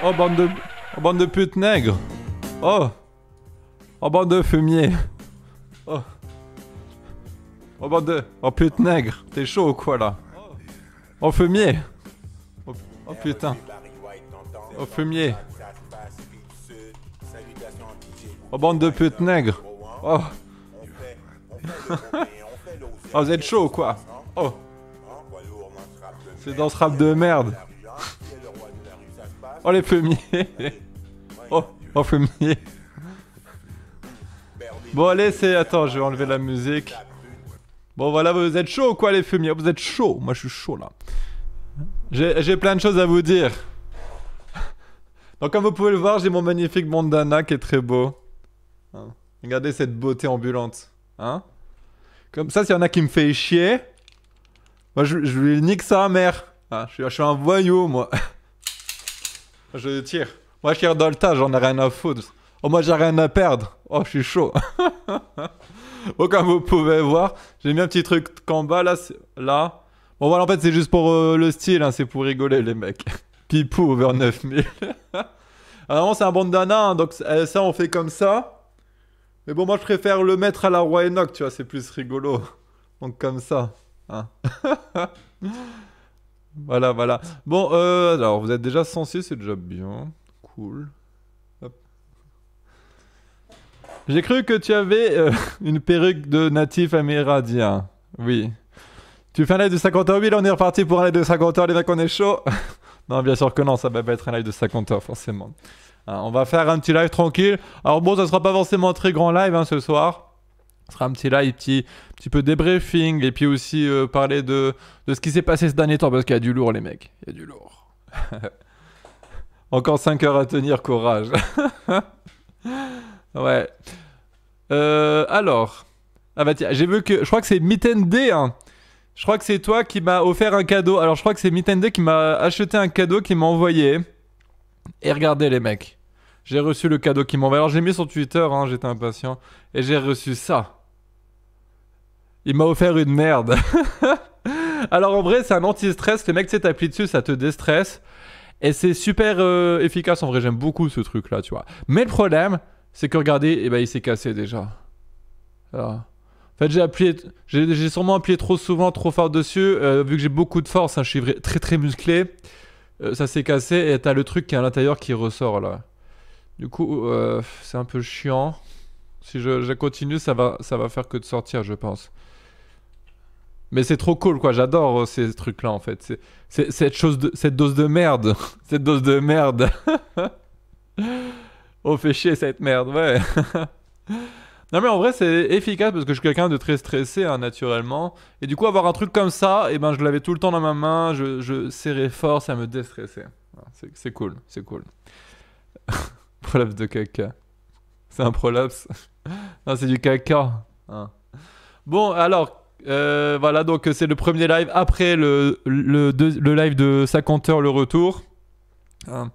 Oh, bande de putes nègres. Oh. Oh, bande de fumier. Oh. Oh, bande de... Oh, pute nègre. T'es chaud ou quoi, là? Oh, fumier. Oh, oh putain. Oh, fumier. Oh, bande de putes nègres. Oh. Oh, vous êtes chaud ou quoi? Oh. C'est dans ce rap de merde. Oh, les fumiers. Oh, oh, fumier. Bon, allez, c'est... Attends, je vais enlever la musique. Bon, voilà, vous êtes chaud ou quoi, les fumiers? Vous êtes chaud. Moi, je suis chaud, là. J'ai plein de choses à vous dire. Donc, comme vous pouvez le voir, j'ai mon magnifique bandana qui est très beau. Hein. Regardez cette beauté ambulante. Hein? Comme ça, s'il y en a qui me fait chier, moi, je lui nique sa mère. Hein, je suis un voyou, moi. Je tire. Moi, je tire dans le tas, j'en ai rien à foutre. Oh, moi, j'ai rien à perdre. Oh, je suis chaud. Bon, comme vous pouvez voir, j'ai mis un petit truc en bas, là. Là. Bon, voilà, en fait, c'est juste pour le style, hein, c'est pour rigoler, les mecs. Pipou vers 9000. Alors, c'est un bandana, hein, donc ça, on fait comme ça. Mais bon, moi, je préfère le mettre à la Roi Enoch, tu vois, c'est plus rigolo. Donc, comme ça. Hein. Voilà, voilà. Bon, alors, vous êtes déjà sensible, c'est déjà bien. Cool. Hop. J'ai cru que tu avais une perruque de natif amérindien. Oui. Tu fais un live de 50 heures? Oui, là, on est reparti pour un live de 50 heures, les mecs, on est chaud. Non, bien sûr que non, ça va pas être un live de 50 heures, forcément. Hein, on va faire un petit live tranquille. Alors bon, ça sera pas forcément un très grand live, hein, ce soir. Ce sera un petit live, petit peu débriefing, et puis aussi parler de ce qui s'est passé ce dernier temps, parce qu'il y a du lourd, les mecs. Il y a du lourd. Encore 5 heures à tenir, courage. Ouais. Alors. Ah bah tiens, j'ai vu que... Je crois que c'est Mitende, hein. Je crois que c'est toi qui m'as offert un cadeau. Alors je crois que c'est Mitende qui m'a acheté un cadeau, qui m'a envoyé. Et regardez, les mecs. J'ai reçu le cadeau qu'il m'a envoyé. Alors j'ai mis sur Twitter, hein, j'étais impatient. Et j'ai reçu ça. Il m'a offert une merde. Alors en vrai, c'est un anti-stress. Le mec, tu sais, t'appuies dessus, ça te déstresse. Et c'est super efficace. En vrai, j'aime beaucoup ce truc-là, tu vois. Mais le problème, c'est que regardez, eh ben, il s'est cassé déjà. Alors, en fait, j'ai sûrement appuyé trop souvent, trop fort dessus. Vu que j'ai beaucoup de force, hein, je suis très très musclé. Ça s'est cassé et t'as le truc qui est à l'intérieur qui ressort là. Du coup, c'est un peu chiant. Si je continue, ça va faire que de sortir, je pense. Mais c'est trop cool, quoi. J'adore ces trucs-là, en fait. C'est cette dose de merde. Cette dose de merde. Oh, fait chier cette merde, ouais. Non, mais en vrai, c'est efficace parce que je suis quelqu'un de très stressé, hein, naturellement. Et du coup, avoir un truc comme ça, et ben, je l'avais tout le temps dans ma main. Je serrais fort, ça me déstressait. C'est cool, c'est cool. Prolapse de caca. C'est un prolapse. Non, c'est du caca. Hein. Bon, alors, voilà, donc c'est le premier live après le live de 50 heures, le retour. Hein.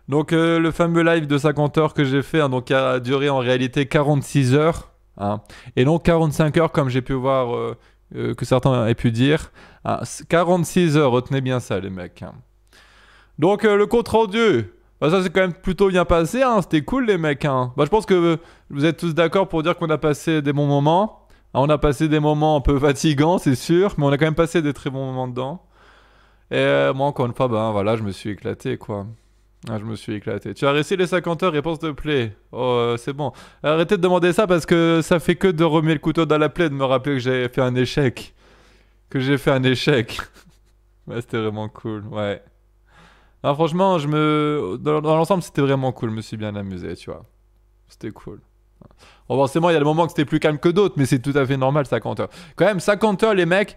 Donc, le fameux live de 50 heures que j'ai fait, hein, donc, a duré en réalité 46 heures. Hein, et non 45 heures, comme j'ai pu voir que certains aient pu dire. Hein, 46 heures, retenez bien ça, les mecs. Hein. Donc, le compte rendu. Bah, ça, c'est quand même plutôt bien passé. Hein, c'était cool, les mecs. Hein. Bah, je pense que vous êtes tous d'accord pour dire qu'on a passé des bons moments. Hein, on a passé des moments un peu fatigants, c'est sûr. Mais on a quand même passé des très bons moments dedans. Et moi, encore une fois, bah, voilà, je me suis éclaté, quoi. Ah, je me suis éclaté. Tu as réussi les 50 heures, réponse de plaie. Oh, c'est bon. Arrêtez de demander ça parce que ça fait que de remuer le couteau dans la plaie de me rappeler que j'ai fait un échec. Que j'ai fait un échec. Ouais, c'était vraiment cool, ouais. Alors, franchement, dans l'ensemble, c'était vraiment cool. Je me suis bien amusé, tu vois. C'était cool. Bon, forcément, il y a des moments que c'était plus calme que d'autres, mais c'est tout à fait normal, 50 heures. Quand même, 50 heures, les mecs,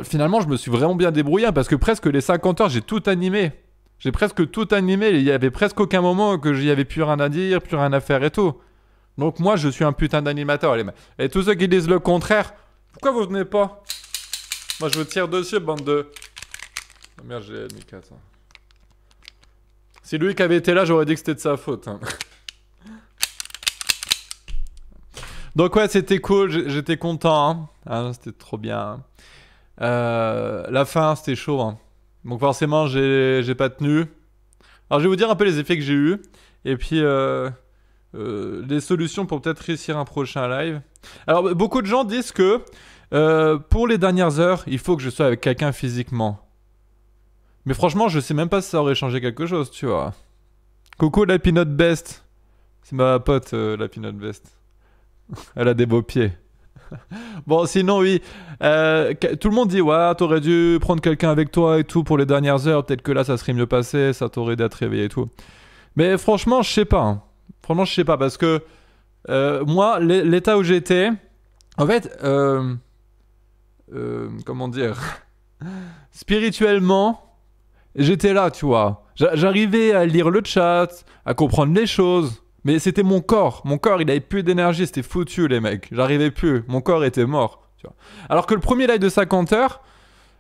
finalement, je me suis vraiment bien débrouillé parce que presque les 50 heures, j'ai tout animé. J'ai presque tout animé, il y avait presque aucun moment que j'y avais plus rien à dire, plus rien à faire et tout. Donc moi, je suis un putain d'animateur, les mecs. Et tous ceux qui disent le contraire, pourquoi vous venez pas? Moi, je vous tire dessus, bande de... Oh merde, j'ai mis 4. Hein. Si lui qui avait été là, j'aurais dit que c'était de sa faute. Hein. Donc ouais, c'était cool, j'étais content. Hein. Ah, c'était trop bien. La fin, c'était chaud. Hein. Donc forcément, j'ai pas tenu. Alors je vais vous dire un peu les effets que j'ai eu et puis des solutions pour peut-être réussir un prochain live. Alors beaucoup de gens disent que pour les dernières heures, il faut que je sois avec quelqu'un physiquement. Mais franchement, je sais même pas si ça aurait changé quelque chose, tu vois. Coucou la Peanut Best. C'est ma pote, la Peanut Best. Elle a des beaux pieds. Bon, sinon, oui. Tout le monde dit, ouais, t'aurais dû prendre quelqu'un avec toi et tout pour les dernières heures. Peut-être que là, ça serait mieux passé. Ça t'aurait aidé à te réveiller et tout. Mais franchement, je sais pas. Hein. Franchement, je sais pas. Parce que moi, l'état où j'étais, en fait, comment dire, spirituellement, j'étais là, tu vois. J'arrivais à lire le chat, à comprendre les choses. Mais c'était mon corps. Mon corps, il avait plus d'énergie. C'était foutu, les mecs. J'arrivais plus. Mon corps était mort. Tu vois. Alors que le premier live de 50 heures,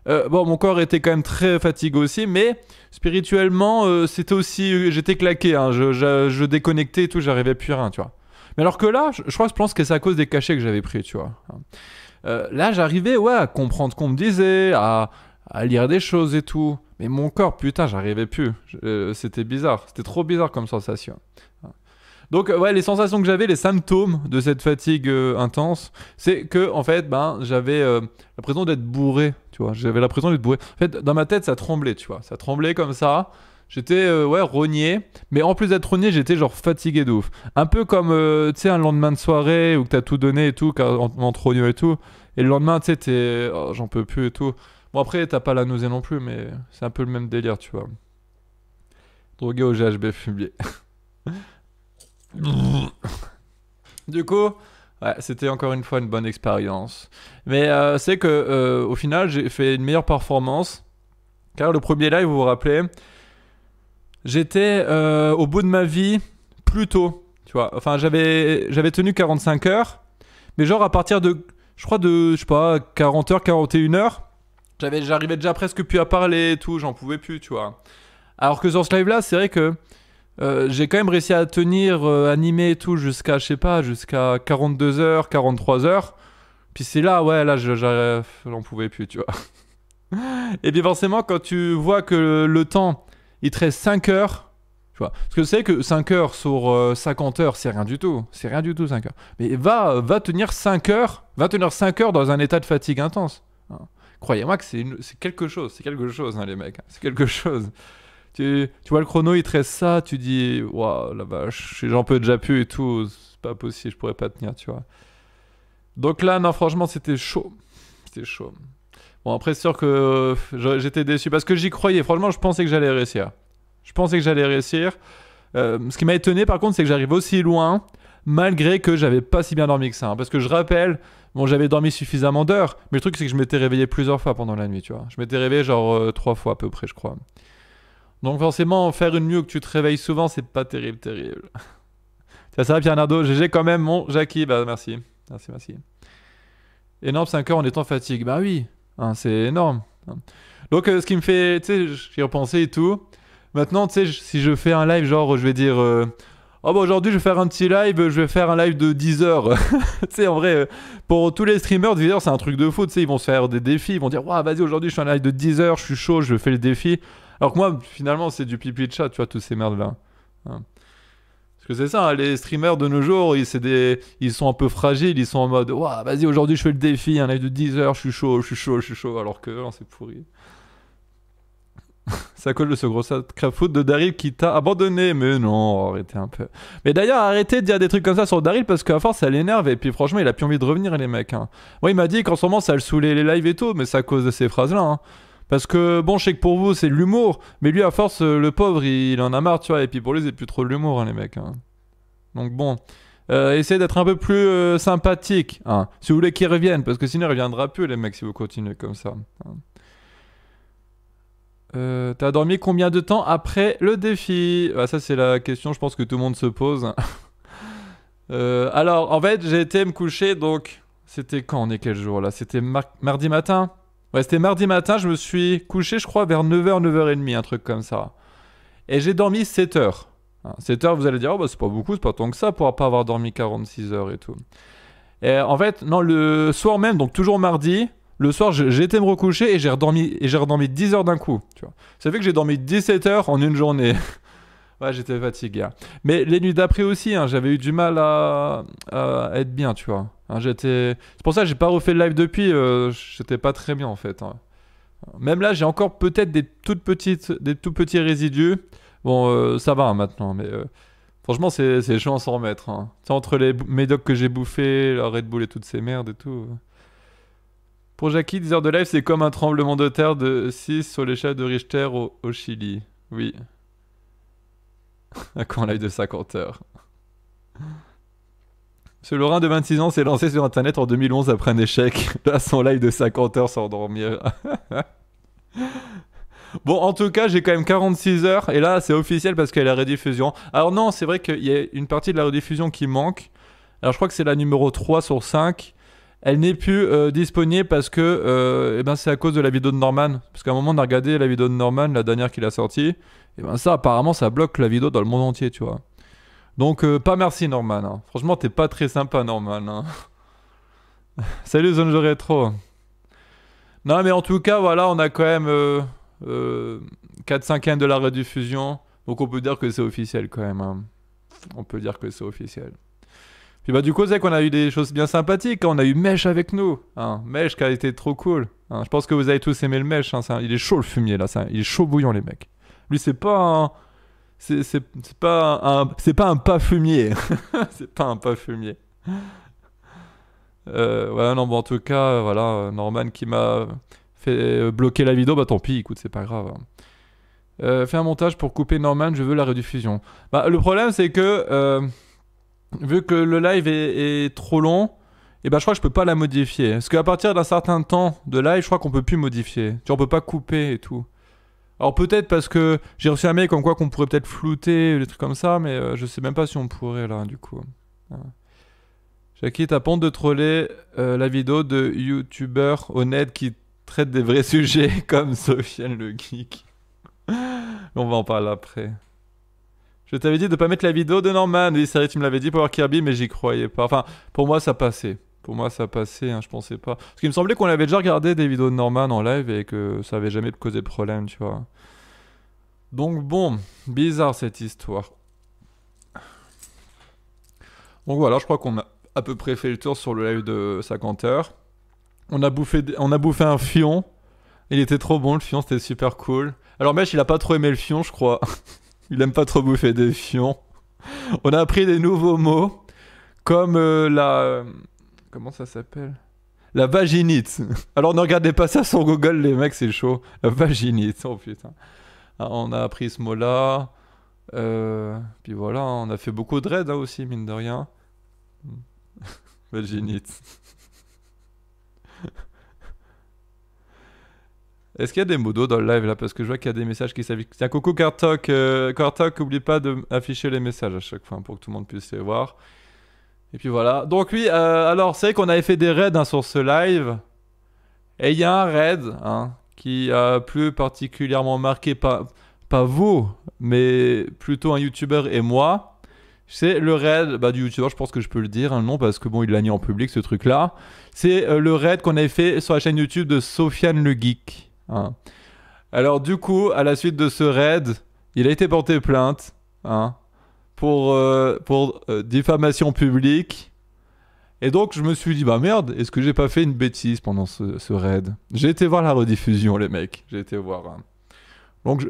bon, mon corps était quand même très fatigué aussi. Mais spirituellement, c'était aussi... J'étais claqué. Hein. Je déconnectais et tout. J'arrivais plus à rien, tu vois. Mais alors que là, je pense que c'est à cause des cachets que j'avais pris, tu vois. Là, j'arrivais, ouais, à comprendre ce qu'on me disait, à lire des choses et tout. Mais mon corps, putain, j'arrivais plus. C'était bizarre. C'était trop bizarre comme sensation. Donc, ouais, les sensations que j'avais, les symptômes de cette fatigue intense, c'est que, en fait, ben, j'avais l'impression d'être bourré, tu vois. J'avais l'impression d'être bourré. En fait, dans ma tête, ça tremblait, tu vois. Ça tremblait comme ça. J'étais, ouais, rogné. Mais en plus d'être rogné, j'étais genre fatigué de ouf. Un peu comme, tu sais, un lendemain de soirée où t'as tout donné et tout, en te rognant et tout. Et le lendemain, tu sais, t'es... Oh, j'en peux plus et tout. Bon, après, t'as pas la nausée non plus, mais c'est un peu le même délire, tu vois. Drogué au GHB fumier. Du coup, ouais, c'était encore une fois une bonne expérience. Mais c'est que au final, j'ai fait une meilleure performance. Car le premier live, vous vous rappelez, j'étais au bout de ma vie plus tôt. Tu vois, enfin, j'avais tenu 45 heures. Mais genre à partir de, je sais pas, 40 heures, 41 heures, j'arrivais déjà presque plus à parler et tout, j'en pouvais plus, tu vois. Alors que sur ce live-là, c'est vrai que j'ai quand même réussi à tenir animé et tout jusqu'à, je sais pas, jusqu'à 42 heures, 43 heures. Puis c'est là, ouais, là, j'en pouvais plus, tu vois. Et puis forcément, quand tu vois que le temps, il te reste 5 heures, tu vois. Parce que c'est que 5 heures sur 50 heures, c'est rien du tout. C'est rien du tout, 5 heures. Mais va tenir 5 heures, dans un état de fatigue intense. Hein. Croyez-moi que c'est quelque chose. C'est quelque chose, hein, les mecs. Hein. C'est quelque chose. Tu vois le chrono, il te reste ça, tu dis, waouh, la vache, j'en peux déjà plus et tout, c'est pas possible, je pourrais pas tenir, tu vois. Donc là, non, franchement, c'était chaud. C'était chaud. Bon, après, c'est sûr que j'étais déçu parce que j'y croyais. Franchement, je pensais que j'allais réussir. Je pensais que j'allais réussir. Ce qui m'a étonné, par contre, c'est que j'arrive aussi loin, malgré que j'avais pas si bien dormi que ça. Hein, parce que je rappelle, bon, j'avais dormi suffisamment d'heures, mais le truc, c'est que je m'étais réveillé plusieurs fois pendant la nuit, tu vois. Je m'étais réveillé genre 3 fois à peu près, je crois. Donc forcément, faire une nuit où tu te réveilles souvent, c'est pas terrible. Tiens, ça va Pierre Nardo, GG quand même, mon Jackie, bah merci. Merci. Énorme 5 heures en étant fatigué, bah oui, hein, c'est énorme. Hein. Donc ce qui me fait, tu sais, j'y repensé et tout. Maintenant, tu sais, si je fais un live, genre, je vais dire, oh bah aujourd'hui je vais faire un petit live, je vais faire un live de 10 heures. Tu sais, en vrai, pour tous les streamers, 10 heures c'est un truc de fou, tu sais, ils vont se faire des défis, ils vont dire, waouh, vas-y, aujourd'hui je fais un live de 10 heures, je suis chaud, je fais le défi. Alors que moi, finalement, c'est du pipi de chat, tu vois, toutes ces merdes-là. Hein. Parce que c'est ça, hein, les streamers de nos jours, ils sont un peu fragiles, ils sont en mode, waouh, vas-y, aujourd'hui je fais le défi, un live de 10 heures, je suis chaud, alors que non, c'est pourri. C'est à cause de ce gros sacré foot de Daryl qui t'a abandonné. Mais non, arrêtez un peu. Mais d'ailleurs, arrêtez de dire des trucs comme ça sur Daryl parce qu'à force, ça l'énerve. Et puis franchement, il a plus envie de revenir, les mecs. Hein. Moi, il m'a dit qu'en ce moment, ça le saoulait les lives et tout. Mais c'est à cause de ces phrases-là. Hein. Parce que, bon, je sais que pour vous, c'est de l'humour. Mais lui, à force, le pauvre, il en a marre, tu vois. Et puis pour lui, c'est plus trop de l'humour, hein, les mecs. Hein. Donc bon. Essayez d'être un peu plus sympathique. Hein. Si vous voulez qu'il revienne. Parce que sinon, il reviendra plus, les mecs, si vous continuez comme ça. Hein. T'as dormi combien de temps après le défi? Ah, ça c'est la question je pense que tout le monde se pose. Alors en fait j'ai été me coucher donc c'était quand on est quel jour là? C'était mardi matin? Ouais c'était mardi matin, je me suis couché je crois vers 9h, 9h30 un truc comme ça. Et j'ai dormi 7 heures. 7 heures vous allez dire oh bah c'est pas beaucoup, c'est pas tant que ça pour pas avoir dormi 46 heures et tout. Et en fait non le soir même donc toujours mardi. Le soir, j'ai été me recoucher et j'ai redormi 10 heures d'un coup. Tu vois. Ça fait que j'ai dormi 17 heures en une journée. Ouais, j'étais fatigué, hein. Mais les nuits d'après aussi, hein, j'avais eu du mal à être bien, tu vois. Hein, c'est pour ça que j'ai pas refait le live depuis. J'étais pas très bien en fait, hein. Même là, j'ai encore peut-être des tout petits résidus. Bon, ça va, hein, maintenant, mais franchement, c'est chaud à s'en remettre, hein. Tu sais, entre les médocs que j'ai bouffés, la Red Bull et toutes ces merdes et tout. Pour Jackie, 10 heures de live, c'est comme un tremblement de terre de 6 sur l'échelle de Richter au Chili. Oui. À quand un live de 50 heures? Ce Lorrain de 26 ans s'est lancé sur internet en 2011 après un échec. Là, son live de 50 heures sans dormir. Bon, en tout cas, j'ai quand même 46 heures. Et là, c'est officiel parce qu'il y a la rediffusion. Alors non, c'est vrai qu'il y a une partie de la rediffusion qui manque. Alors je crois que c'est la numéro 3 sur 5. Elle n'est plus disponible parce que eh ben, c'est à cause de la vidéo de Norman. Parce qu'à un moment, on a regardé la vidéo de Norman, la dernière qu'il a sortie. Et ben ça, apparemment, ça bloque la vidéo dans le monde entier, tu vois. Donc, pas merci, Norman, hein. Franchement, t'es pas très sympa, Norman, hein. Salut, Zone Jeu Rétro. Non, mais en tout cas, voilà, on a quand même 4/5 de la rediffusion. Donc, on peut dire que c'est officiel, quand même, hein. On peut dire que c'est officiel. Puis bah du coup, c'est qu'on a eu des choses bien sympathiques, hein. On a eu Mesh avec nous, hein. Mesh qui a été trop cool, hein. Je pense que vous avez tous aimé le Mesh, hein. Il est chaud le fumier là, il est chaud bouillant les mecs. Lui c'est pas un... C'est pas un pas fumier. C'est pas un pas fumier. Ouais, non, bon, en tout cas, voilà, Norman qui m'a fait bloquer la vidéo, bah tant pis, écoute, c'est pas grave, hein. Fais un montage pour couper Norman, je veux la rediffusion. Bah le problème c'est que... vu que le live est trop long, et ben je crois que je peux pas la modifier. Parce qu'à partir d'un certain temps de live, je crois qu'on peut plus modifier. Tu vois, on peut pas couper et tout. Alors peut-être parce que j'ai reçu un mail comme quoi qu'on pourrait peut-être flouter, des trucs comme ça, mais je sais même pas si on pourrait là, du coup. Voilà. Jackie, t'as pas honte de troller la vidéo de youtubeurs honnêtes qui traitent des vrais sujets comme Sofiane le Geek. On va en parler après. Je t'avais dit de pas mettre la vidéo de Norman. Oui, c'est vrai, tu me l'avais dit pour voir Kirby, mais j'y croyais pas. Enfin, pour moi, ça passait. Pour moi, ça passait, hein, je pensais pas. Parce qu'il me semblait qu'on avait déjà regardé des vidéos de Norman en live et que ça avait jamais causé de problème, tu vois. Donc bon, bizarre cette histoire. Donc voilà, je crois qu'on a à peu près fait le tour sur le live de 50 heures. On a bouffé un fion. Il était trop bon, le fion, c'était super cool. Alors Mesh, il a pas trop aimé le fion, je crois. Il aime pas trop bouffer des fions. On a appris des nouveaux mots, comme comment ça s'appelle? La vaginite. Alors ne regardez pas ça sur Google, les mecs, c'est chaud. La vaginite, oh putain. Ah, on a appris ce mot-là. Puis voilà, on a fait beaucoup de raids hein, aussi, mine de rien. Vaginite. Est-ce qu'il y a des modos dans le live là? Parce que je vois qu'il y a des messages qui s'affichent. Tiens, coucou Kartok. Kartok, n'oublie pas d'afficher les messages à chaque fois hein, pour que tout le monde puisse les voir. Et puis voilà. Donc oui, alors c'est vrai qu'on avait fait des raids hein, sur ce live. Et il y a un raid hein, qui a plus particulièrement marqué, pas vous, mais plutôt un YouTuber et moi. C'est le raid du YouTuber, je pense que je peux le dire, hein, non, parce que bon, il l'a mis en public ce truc-là. C'est le raid qu'on avait fait sur la chaîne YouTube de Sofiane le Geek. Hein. Alors du coup, à la suite de ce raid, il a été porté plainte hein, pour diffamation publique. Et donc je me suis dit, bah merde, est-ce que j'ai pas fait une bêtise pendant ce raid? J'ai été voir la rediffusion, les mecs. J'ai été voir. Hein. Donc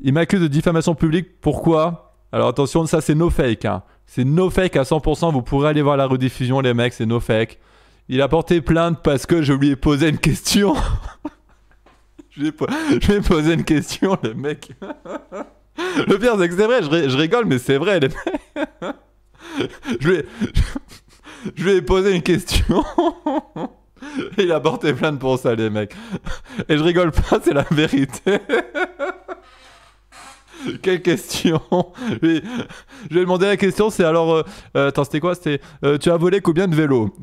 il m'accuse de diffamation publique. Pourquoi? Alors attention, ça c'est no fake. Hein. C'est no fake à 100%. Vous pourrez aller voir la rediffusion, les mecs, c'est no fake. Il a porté plainte parce que je lui ai posé une question. je lui ai posé une question, le mec. Le pire, c'est que c'est vrai, je rigole, mais c'est vrai, les mecs. je lui ai posé une question. Et il a porté plainte pour ça, les mecs. Et je rigole pas, c'est la vérité. Quelle question? Oui. Je lui ai demandé la question, c'est alors... attends, c'était quoi? C'était... tu as volé combien de vélos?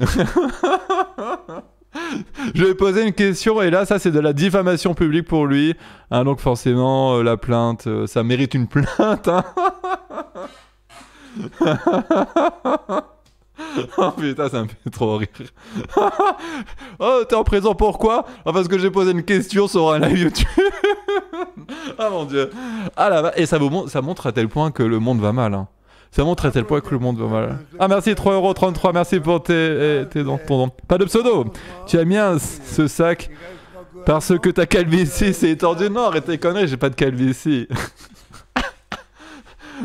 Je lui ai posé une question et là, ça c'est de la diffamation publique pour lui. Hein, donc forcément, la plainte, ça mérite une plainte. Hein. Oh putain, ça me fait trop rire. Oh, t'es en prison pourquoi? Ah, parce que j'ai posé une question sur un live YouTube. Ah mon dieu. Ah là, et ça montre à tel point que le monde va mal. Hein. Ça montre à tel point que le monde va mal. Ah merci, 3,33€, merci pour tes dons. Ton don. Pas de pseudo. Tu as mis ce sac parce que ta calvitie s'est étendue. Non, arrête tes conneries, j'ai pas de calvitie.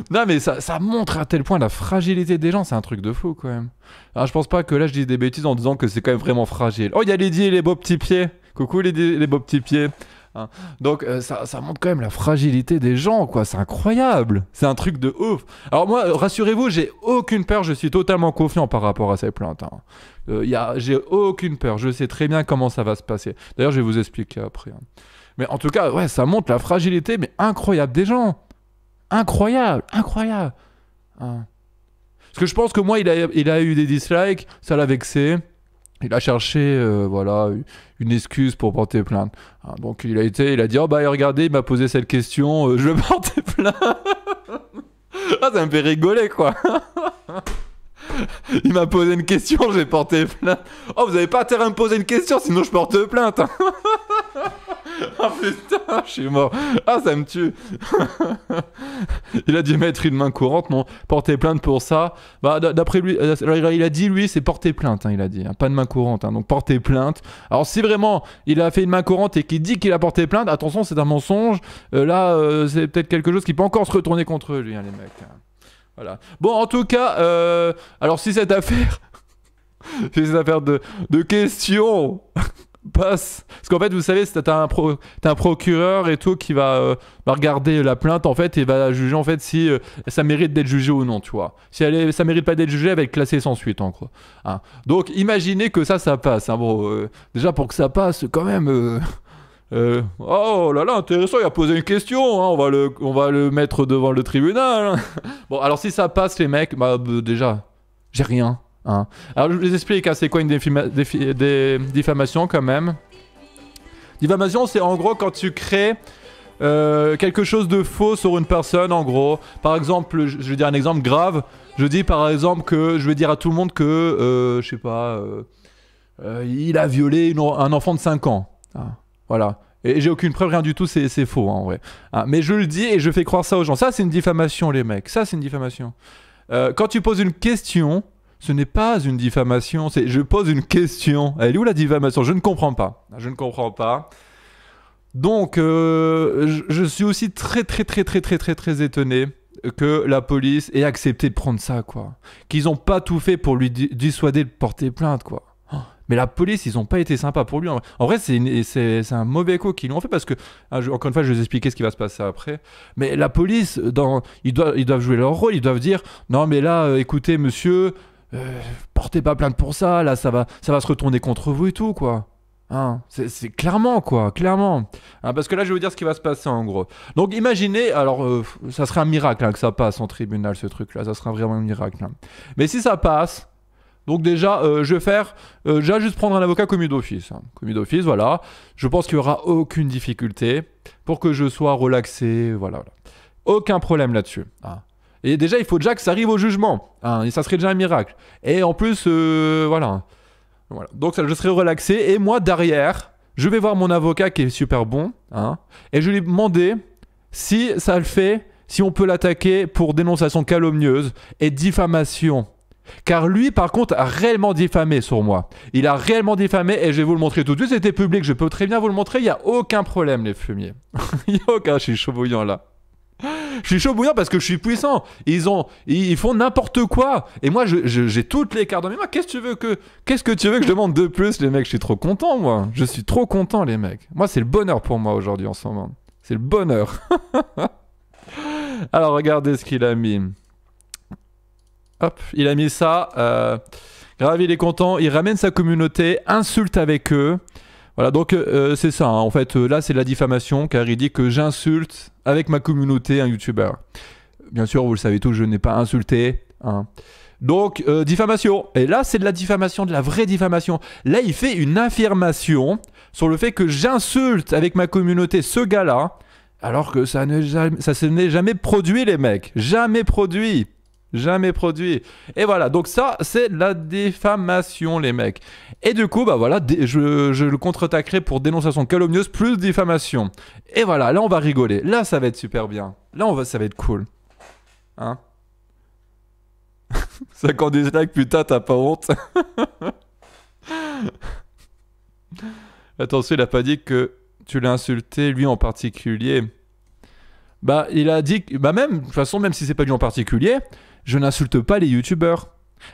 Non mais ça montre à tel point la fragilité des gens, c'est un truc de fou quand même. Alors je pense pas que là je dis des bêtises en disant que c'est quand même vraiment fragile. Oh il y a Lydie et les beaux petits pieds. Coucou les beaux petits pieds. Hein. Donc ça montre quand même la fragilité des gens quoi, c'est incroyable. C'est un truc de ouf. Alors moi rassurez-vous, j'ai aucune peur, je suis totalement confiant par rapport à ces plaintes. Hein. J'ai aucune peur, je sais très bien comment ça va se passer. D'ailleurs je vais vous expliquer après. Hein. Mais en tout cas ouais ça montre la fragilité mais incroyable des gens. Incroyable, incroyable. Hein. Parce que je pense que moi, il a eu des dislikes, ça l'a vexé. Il a cherché, voilà, une excuse pour porter plainte. Hein, donc il a dit, oh bah regardez, il m'a posé cette question, je vais porter plainte. Ah, ça me fait rigoler, quoi. Il m'a posé une question, j'ai porté plainte. Oh, vous avez pas intérêt à me poser une question, sinon je porte plainte. Oh putain, je suis mort. Ah, ça me tue. Il a dû mettre une main courante, non. Porter plainte pour ça. Bah, d'après lui, il a dit, lui, c'est porter plainte, hein, il a dit. Hein, pas de main courante, hein, donc porter plainte. Alors, si vraiment il a fait une main courante et qu'il dit qu'il a porté plainte, attention, c'est un mensonge. Là, c'est peut-être quelque chose qui peut encore se retourner contre lui, hein, les mecs. Voilà. Bon, en tout cas, alors si cette affaire, si cette affaire de questions passe, parce qu'en fait, vous savez, t'as un procureur et tout qui va regarder la plainte en fait et va juger en fait si ça mérite d'être jugé ou non, tu vois. Si ça mérite pas d'être jugé, elle va être classée sans suite, en gros. Hein. Donc, imaginez que ça passe. Hein. Bon, déjà pour que ça passe, quand même. Oh là là, intéressant, il a posé une question, hein, on va le mettre devant le tribunal. Hein. Bon, alors si ça passe, les mecs, bah déjà, j'ai rien. Hein. Alors je vous explique, hein, c'est quoi une diffamation quand même. Diffamation, c'est en gros quand tu crées quelque chose de faux sur une personne, en gros. Par exemple, je vais dire un exemple grave. Je dis par exemple que je vais dire à tout le monde que, je sais pas, il a violé un enfant de 5 ans. Hein. Voilà. Et j'ai aucune preuve, rien du tout, c'est faux hein, en vrai. Hein, mais je le dis et je fais croire ça aux gens. Ça, c'est une diffamation, les mecs. Ça, c'est une diffamation. Quand tu poses une question, ce n'est pas une diffamation. C'est je pose une question. Elle est où la diffamation? Je ne comprends pas. Je ne comprends pas. Donc, je suis aussi très étonné que la police ait accepté de prendre ça, quoi. Qu'ils n'ont pas tout fait pour lui dissuader de porter plainte, quoi. Mais la police, ils ont pas été sympas pour lui. En vrai, c'est un mauvais coup qu'ils lui ont fait parce que, encore une fois, je vais vous expliquer ce qui va se passer après. Mais la police, ils doivent jouer leur rôle. Ils doivent dire, non mais là, écoutez monsieur, portez pas plainte pour ça. Là, ça va se retourner contre vous et tout, quoi. Hein, c'est clairement, quoi, clairement. Hein, parce que là, je vais vous dire ce qui va se passer en gros. Donc imaginez, alors, ça serait un miracle hein, que ça passe en tribunal, ce truc-là. Ça serait vraiment un miracle. Hein. Mais si ça passe... Donc déjà, je vais faire, juste prendre un avocat commis d'office. Hein. Commis d'office, voilà. Je pense qu'il n'y aura aucune difficulté pour que je sois relaxé, voilà. Aucun problème là-dessus. Hein. Et déjà, il faut déjà que ça arrive au jugement. Hein, et ça serait déjà un miracle. Et en plus, voilà. Donc ça, je serai relaxé. Et moi, derrière, je vais voir mon avocat qui est super bon. Hein, et je lui demander si ça le fait, si on peut l'attaquer pour dénonciation calomnieuse et diffamation. Car lui, par contre, a réellement diffamé sur moi. Il a réellement diffamé et je vais vous le montrer tout de suite. C'était public, je peux très bien vous le montrer. Il n'y a aucun problème, les fumiers. Il n'y a aucun... Je suis chaud bouillant, là. Je suis chaud bouillant parce que je suis puissant. Ils font n'importe quoi. Et moi, j'ai toutes les cartes dans mes mains. Qu'est-ce que tu veux que je demande de plus, les mecs? Je suis trop content, moi. Je suis trop content, les mecs. Moi, c'est le bonheur pour moi aujourd'hui, en ce moment. C'est le bonheur. Alors, regardez ce qu'il a mis. Hop, il a mis ça. Grave, il est content. Il ramène sa communauté, insulte avec eux. Voilà, donc c'est ça. Hein. En fait, là, c'est de la diffamation, car il dit que j'insulte avec ma communauté un youtubeur. Bien sûr, vous le savez tous, je n'ai pas insulté. Hein. Donc, diffamation. Et là, c'est de la diffamation, de la vraie diffamation. Là, il fait une affirmation sur le fait que j'insulte avec ma communauté ce gars-là, alors que ça ne s'est jamais produit, les mecs. Jamais produit. Jamais produit. Et voilà, donc ça, c'est la diffamation, les mecs. Et du coup, bah voilà, je le contre-attaquerai pour dénonciation calomnieuse plus diffamation. Et voilà, là, on va rigoler. Là, ça va être super bien. Là, ça va être cool. Hein 50 dislikes, putain, t'as pas honte. Attention, il a pas dit que tu l'as insulté, lui en particulier. Bah, il a dit... Bah même, de toute façon, même si c'est pas lui en particulier, je n'insulte pas les youtubeurs.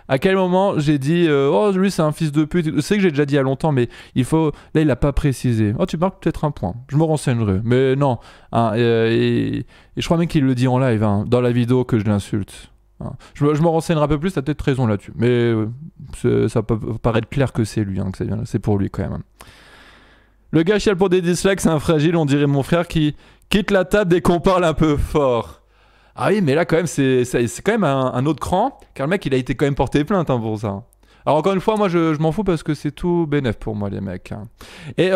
À quel moment j'ai dit oh lui c'est un fils de pute. Je sais que j'ai déjà dit il y a longtemps, mais il faut... Là, il a pas précisé. Oh, tu marques peut-être un point. Je me renseignerai. Mais non. Hein, et je crois même qu'il le dit en live, hein, dans la vidéo que je l'insulte. Hein. Je me renseignerai un peu plus, t'as peut-être raison là-dessus. Mais ça peut paraître clair que c'est lui, hein, que c'est pour lui quand même. Le gars chiale pour des dislikes, c'est un fragile, on dirait mon frère qui quitte la table dès qu'on parle un peu fort. Ah oui, mais là quand même, c'est quand même un autre cran, car le mec il a été quand même porté plainte hein, pour ça. Alors encore une fois, moi je m'en fous parce que c'est tout bénef pour moi les mecs. Hein. Et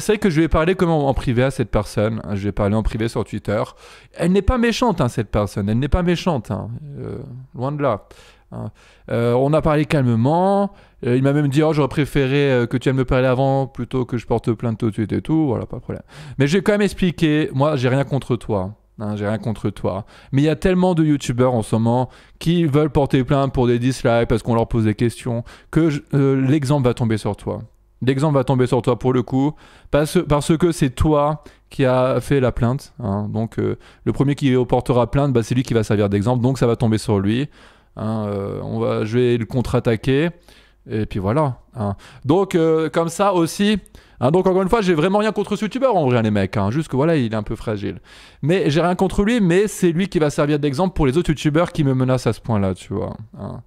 c'est vrai que je vais parler comme en privé à cette personne. Je vais parler en privé sur Twitter. Elle n'est pas méchante hein, cette personne, elle n'est pas méchante. Hein. Loin de là. Hein. On a parlé calmement. Il m'a même dit oh j'aurais préféré que tu viennes me parler avant plutôt que je porte plainte tout de suite et tout. Voilà, pas de problème. Mais je vais quand même expliquer. Moi j'ai rien contre toi. Hein, j'ai rien contre toi. Mais il y a tellement de youtubeurs en ce moment qui veulent porter plainte pour des dislikes parce qu'on leur pose des questions que l'exemple va tomber sur toi. L'exemple va tomber sur toi pour le coup parce que c'est toi qui a fait la plainte. Hein, donc le premier qui portera plainte, bah, c'est lui qui va servir d'exemple. Donc ça va tomber sur lui. Hein, je vais le contre-attaquer. Et puis voilà. Hein. Donc comme ça aussi... Hein, donc encore une fois, j'ai vraiment rien contre ce youtubeur en vrai les mecs, hein, juste que voilà, il est un peu fragile. Mais j'ai rien contre lui, mais c'est lui qui va servir d'exemple pour les autres youtubeurs qui me menacent à ce point-là, tu vois. Hein.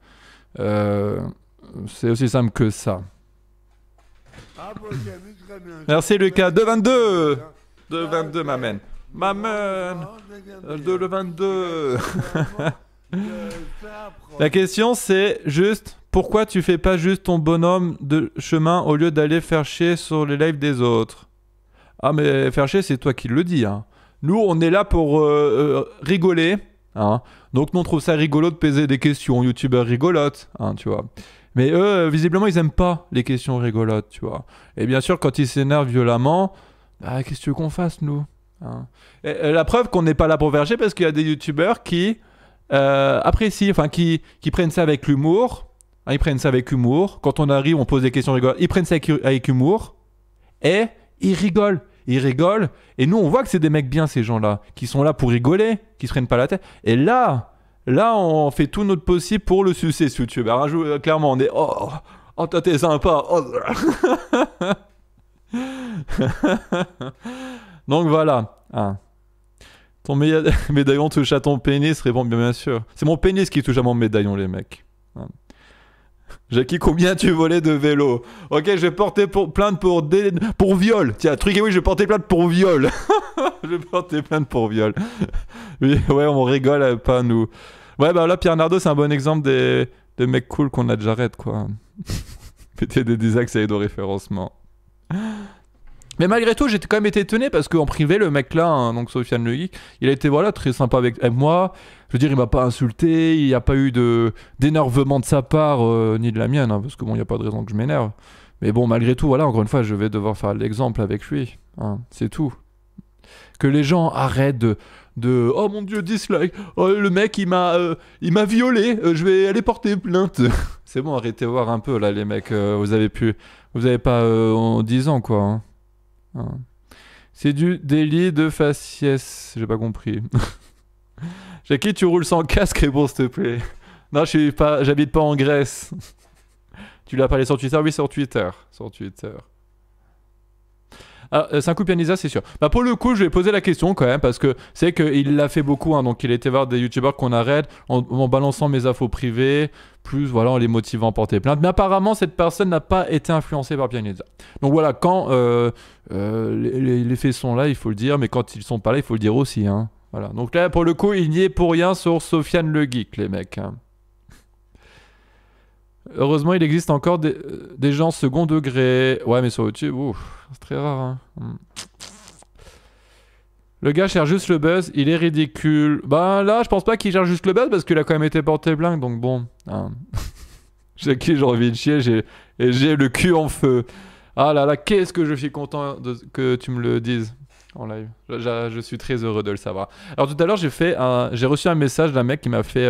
C'est aussi simple que ça. Merci Lucas, 2,22 2,22 m'amène. M'amène le 22. La question c'est juste... Pourquoi tu fais pas juste ton bonhomme de chemin au lieu d'aller faire chier sur les lives des autres? Ah mais faire chier c'est toi qui le dis. Hein. Nous on est là pour rigoler. Hein. Donc nous on trouve ça rigolo de poser des questions youtubeurs rigolotes. Hein, tu vois. Mais eux visiblement ils aiment pas les questions rigolotes. Tu vois. Et bien sûr quand ils s'énervent violemment, bah, qu'est-ce que tu veux qu'on fasse nous hein. Et la preuve qu'on n'est pas là pour faire chier parce qu'il y a des youtubeurs qui apprécient, enfin qui prennent ça avec l'humour. Hein, ils prennent ça avec humour. Quand on arrive, on pose des questions rigolotes. Ils prennent ça avec humour. Et ils rigolent. Ils rigolent. Et nous, on voit que c'est des mecs bien, ces gens-là. Qui sont là pour rigoler. Qui se prennent pas la tête. Et là, on fait tout notre possible pour le sucer, ce youtubeur. Hein, clairement, on est... Oh, toi, t'es sympa. Oh. Donc, voilà. Hein. Ton médaillon touche à ton pénis. Répond bien sûr. C'est mon pénis qui touche à mon médaillon, les mecs. Hein. Jackie, combien tu volais de vélo? Ok, je vais porter plainte pour viol. Tiens, truc et oui, je vais porter plainte pour viol. Je vais porter plainte pour viol. Oui, ouais, on rigole, pas nous. Ouais, bah là, Pierre Nardo, c'est un bon exemple des mecs cool qu'on a déjà raid, quoi. Péter des accès de référencement. Mais malgré tout, j'ai quand même été étonné parce qu'en privé, le mec là, hein, donc Sofiane Le Geek, il a été voilà, très sympa avec moi. Je veux dire, il m'a pas insulté, il n'y a pas eu d'énervement de sa part, ni de la mienne, hein, parce que bon, il n'y a pas de raison que je m'énerve. Mais bon, malgré tout, voilà, encore une fois, je vais devoir faire l'exemple avec lui. Hein, c'est tout. Que les gens arrêtent de oh mon dieu, dislike, oh, le mec il m'a violé, je vais aller porter plainte. C'est bon, arrêtez voir un peu là, les mecs, vous avez pas en 10 ans quoi. Hein. C'est du délit de faciès. J'ai pas compris. Jackie, tu roules sans casque, réponds s'il te plaît. Non, j'habite pas en Grèce. Tu l'as parlé sur Twitter? Oui, sur Twitter. Sur Twitter. Ah, c'est un coup Pianisa, c'est sûr. Bah pour le coup, je vais poser la question quand même, parce que c'est qu'il l'a fait beaucoup, hein, donc il a été voir des youtubeurs qu'on arrête en balançant mes infos privées, plus voilà, en les motivant à porter plainte. Mais apparemment, cette personne n'a pas été influencée par Pianisa. Donc voilà, quand les faits sont là, il faut le dire, mais quand ils sont pas là, il faut le dire aussi. Hein. Voilà. Donc là, pour le coup, il n'y est pour rien sur Sofiane Le Geek, les mecs. Hein. Heureusement, il existe encore des gens second degré. Ouais, mais sur YouTube, c'est très rare. Hein. Le gars cherche juste le buzz, il est ridicule. Bah là, je pense pas qu'il cherche juste le buzz parce qu'il a quand même été porté plainte, donc bon. Hein. J'ai qui j'ai envie de chier, et j'ai le cul en feu. Ah là là, qu'est-ce que je suis content que tu me le dises en live. Je suis très heureux de le savoir. Alors tout à l'heure, j'ai reçu un message d'un mec qui m'a fait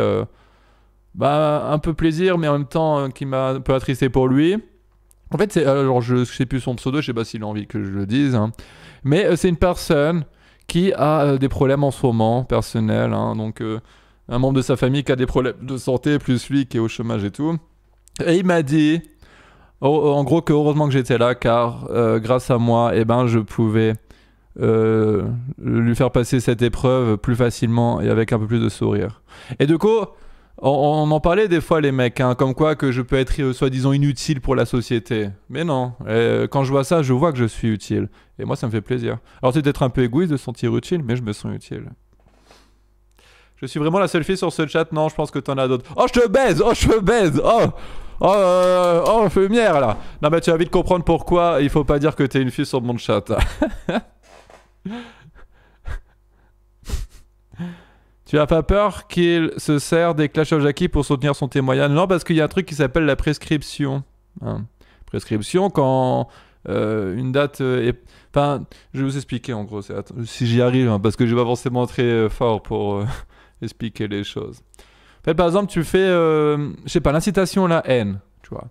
un peu plaisir, mais en même temps qui m'a un peu attristé pour lui. En fait, alors je sais plus son pseudo, je sais pas s'il a envie que je le dise, hein. Mais c'est une personne qui a des problèmes en ce moment personnels, hein. Donc un membre de sa famille qui a des problèmes de santé, plus lui qui est au chômage et tout. Et il m'a dit, en gros, que heureusement que j'étais là, car grâce à moi, eh ben, je pouvais lui faire passer cette épreuve plus facilement et avec un peu plus de sourire. Et du coup, on en parlait des fois, les mecs, hein, comme quoi que je peux être soi-disant inutile pour la société. Mais non, quand je vois ça, je vois que je suis utile. Et moi, ça me fait plaisir. Alors c'est peut-être un peu égoïste de se sentir utile, mais je me sens utile. Je suis vraiment la seule fille sur ce chat? Non, je pense que t'en as d'autres. Oh, je te baise! Oh, je te baise! Oh, fumière, là! Non, mais tu vas vite comprendre pourquoi il faut pas dire que t'es une fille sur mon chat. Tu as pas peur qu'il se sert des Clash of Jackie pour soutenir son témoignage? Non, parce qu'il y a un truc qui s'appelle la prescription. Hein. Prescription, quand une date est... Enfin, je vais vous expliquer en gros, si j'y arrive, hein, parce que je vais pas forcément très fort pour expliquer les choses. En fait, par exemple, tu fais, je sais pas, l'incitation à la haine, tu vois.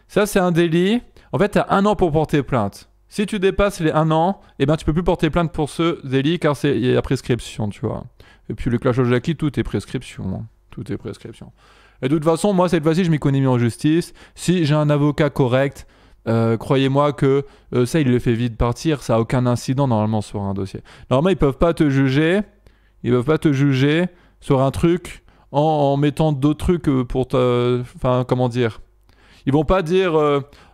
Ça, c'est un délit. En fait, tu as 1 an pour porter plainte. Si tu dépasses les 1 an, eh ben, tu peux plus porter plainte pour ce délit, car il y a prescription, tu vois. Et puis le Clash of Jackie, tout est prescription. Hein. Tout est prescription. Et de toute façon, moi, cette fois-ci, je m'y connais mieux en justice. Si j'ai un avocat correct, croyez-moi que ça, il le fait vite partir. Ça n'a aucun incident, normalement, sur un dossier. Normalement, ils peuvent pas te juger. Ils peuvent pas te juger sur un truc en mettant d'autres trucs pour te... Enfin, comment dire? Ils vont pas dire...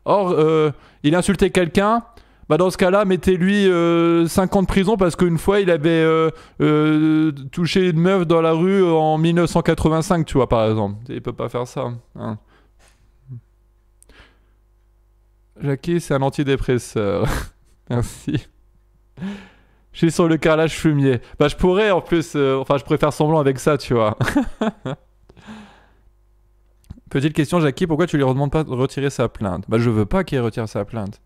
il a insulté quelqu'un... Bah dans ce cas-là, mettez-lui 5 ans de prison parce qu'une fois, il avait touché une meuf dans la rue en 1985, tu vois, par exemple. Il peut pas faire ça. Hein. Jackie, c'est un antidépresseur. Merci. Je suis sur le carrelage fumier. Bah je pourrais en plus... je pourrais faire semblant avec ça, tu vois. Petite question, Jackie, pourquoi tu lui redemandes pas de retirer sa plainte? Bah je veux pas qu'il retire sa plainte.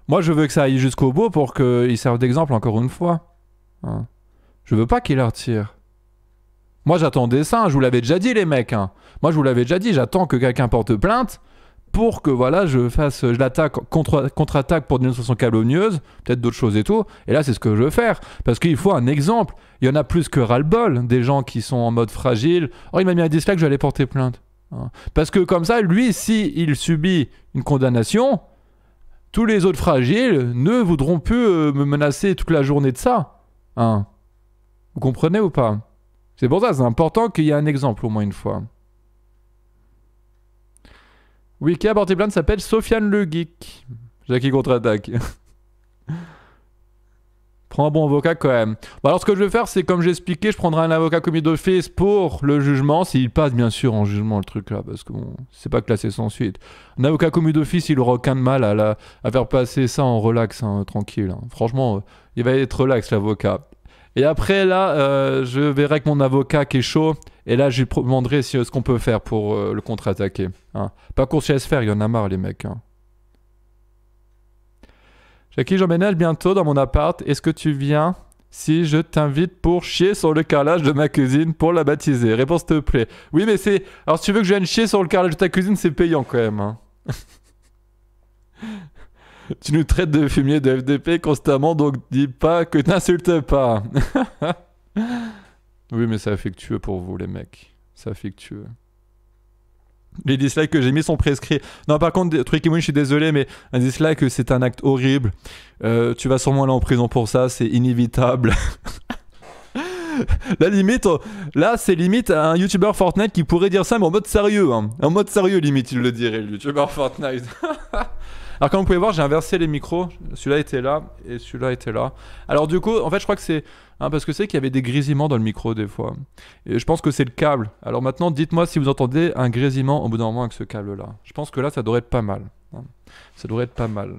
Moi, je veux que ça aille jusqu'au bout pour qu'il serve d'exemple encore une fois. Hein. Je veux pas qu'il la retire. Moi, j'attendais ça. Je vous l'avais déjà dit, les mecs. Hein. Moi, je vous l'avais déjà dit. J'attends que quelqu'un porte plainte pour que, voilà, je l'attaque, contre-attaque pour dénonciation calomnieuse, peut-être d'autres choses et tout. Et là, c'est ce que je veux faire. Parce qu'il faut un exemple. Il y en a plus que ras-le-bol. Des gens qui sont en mode fragile. Oh, il m'a mis un dislike, je vais aller porter plainte. Hein. Parce que comme ça, lui, s'il subit une condamnation... Tous les autres fragiles ne voudront plus me menacer toute la journée de ça. Hein. Vous comprenez ou pas? C'est pour ça, c'est important qu'il y ait un exemple au moins une fois. Oui, qui a porté plainte s'appelle Sofiane le Geek. Jackie contre-attaque. Prends un bon avocat quand même. Bon, alors ce que je vais faire, c'est comme j'ai expliqué, je prendrai un avocat commis d'office pour le jugement, s'il passe bien sûr en jugement le truc là, parce que bon, c'est pas classé sans suite. Un avocat commis d'office, il aura aucun mal à faire passer ça en relax, hein, tranquille. Hein. Franchement, il va être relax l'avocat. Et après là, je verrai avec mon avocat qui est chaud, et là je lui demanderai ce qu'on peut faire pour le contre-attaquer. Hein. Pas course chez SFR, il y en a marre les mecs. Hein. Jackie, j'emménage bientôt dans mon appart. Est-ce que tu viens si je t'invite pour chier sur le carrelage de ma cuisine pour la baptiser? Réponse te plaît. Oui, mais c'est... Alors, si tu veux que je vienne chier sur le carrelage de ta cuisine, c'est payant quand même. Hein. Tu nous traites de fumier de FDP constamment, donc dis pas que t'insultes pas. Oui, mais c'est affectueux pour vous, les mecs. C'est affectueux. Les dislikes que j'ai mis sont prescrits. Non, par contre, Trikimoun, je suis désolé, mais un dislike, c'est un acte horrible. Tu vas sûrement aller en prison pour ça, c'est inévitable. La limite, là, c'est limite un youtubeur Fortnite qui pourrait dire ça, mais en mode sérieux. Hein. En mode sérieux, limite, il le dirait, le youtubeur Fortnite. Alors, comme vous pouvez voir, j'ai inversé les micros. Celui-là était là et celui-là était là. Alors, du coup, en fait, je crois que c'est... Hein, parce que c'est qu'il y avait des grésillements dans le micro, des fois. Et je pense que c'est le câble. Alors maintenant, dites-moi si vous entendez un grésillement au bout d'un moment avec ce câble-là. Je pense que là, ça devrait être pas mal. Hein. Ça devrait être pas mal.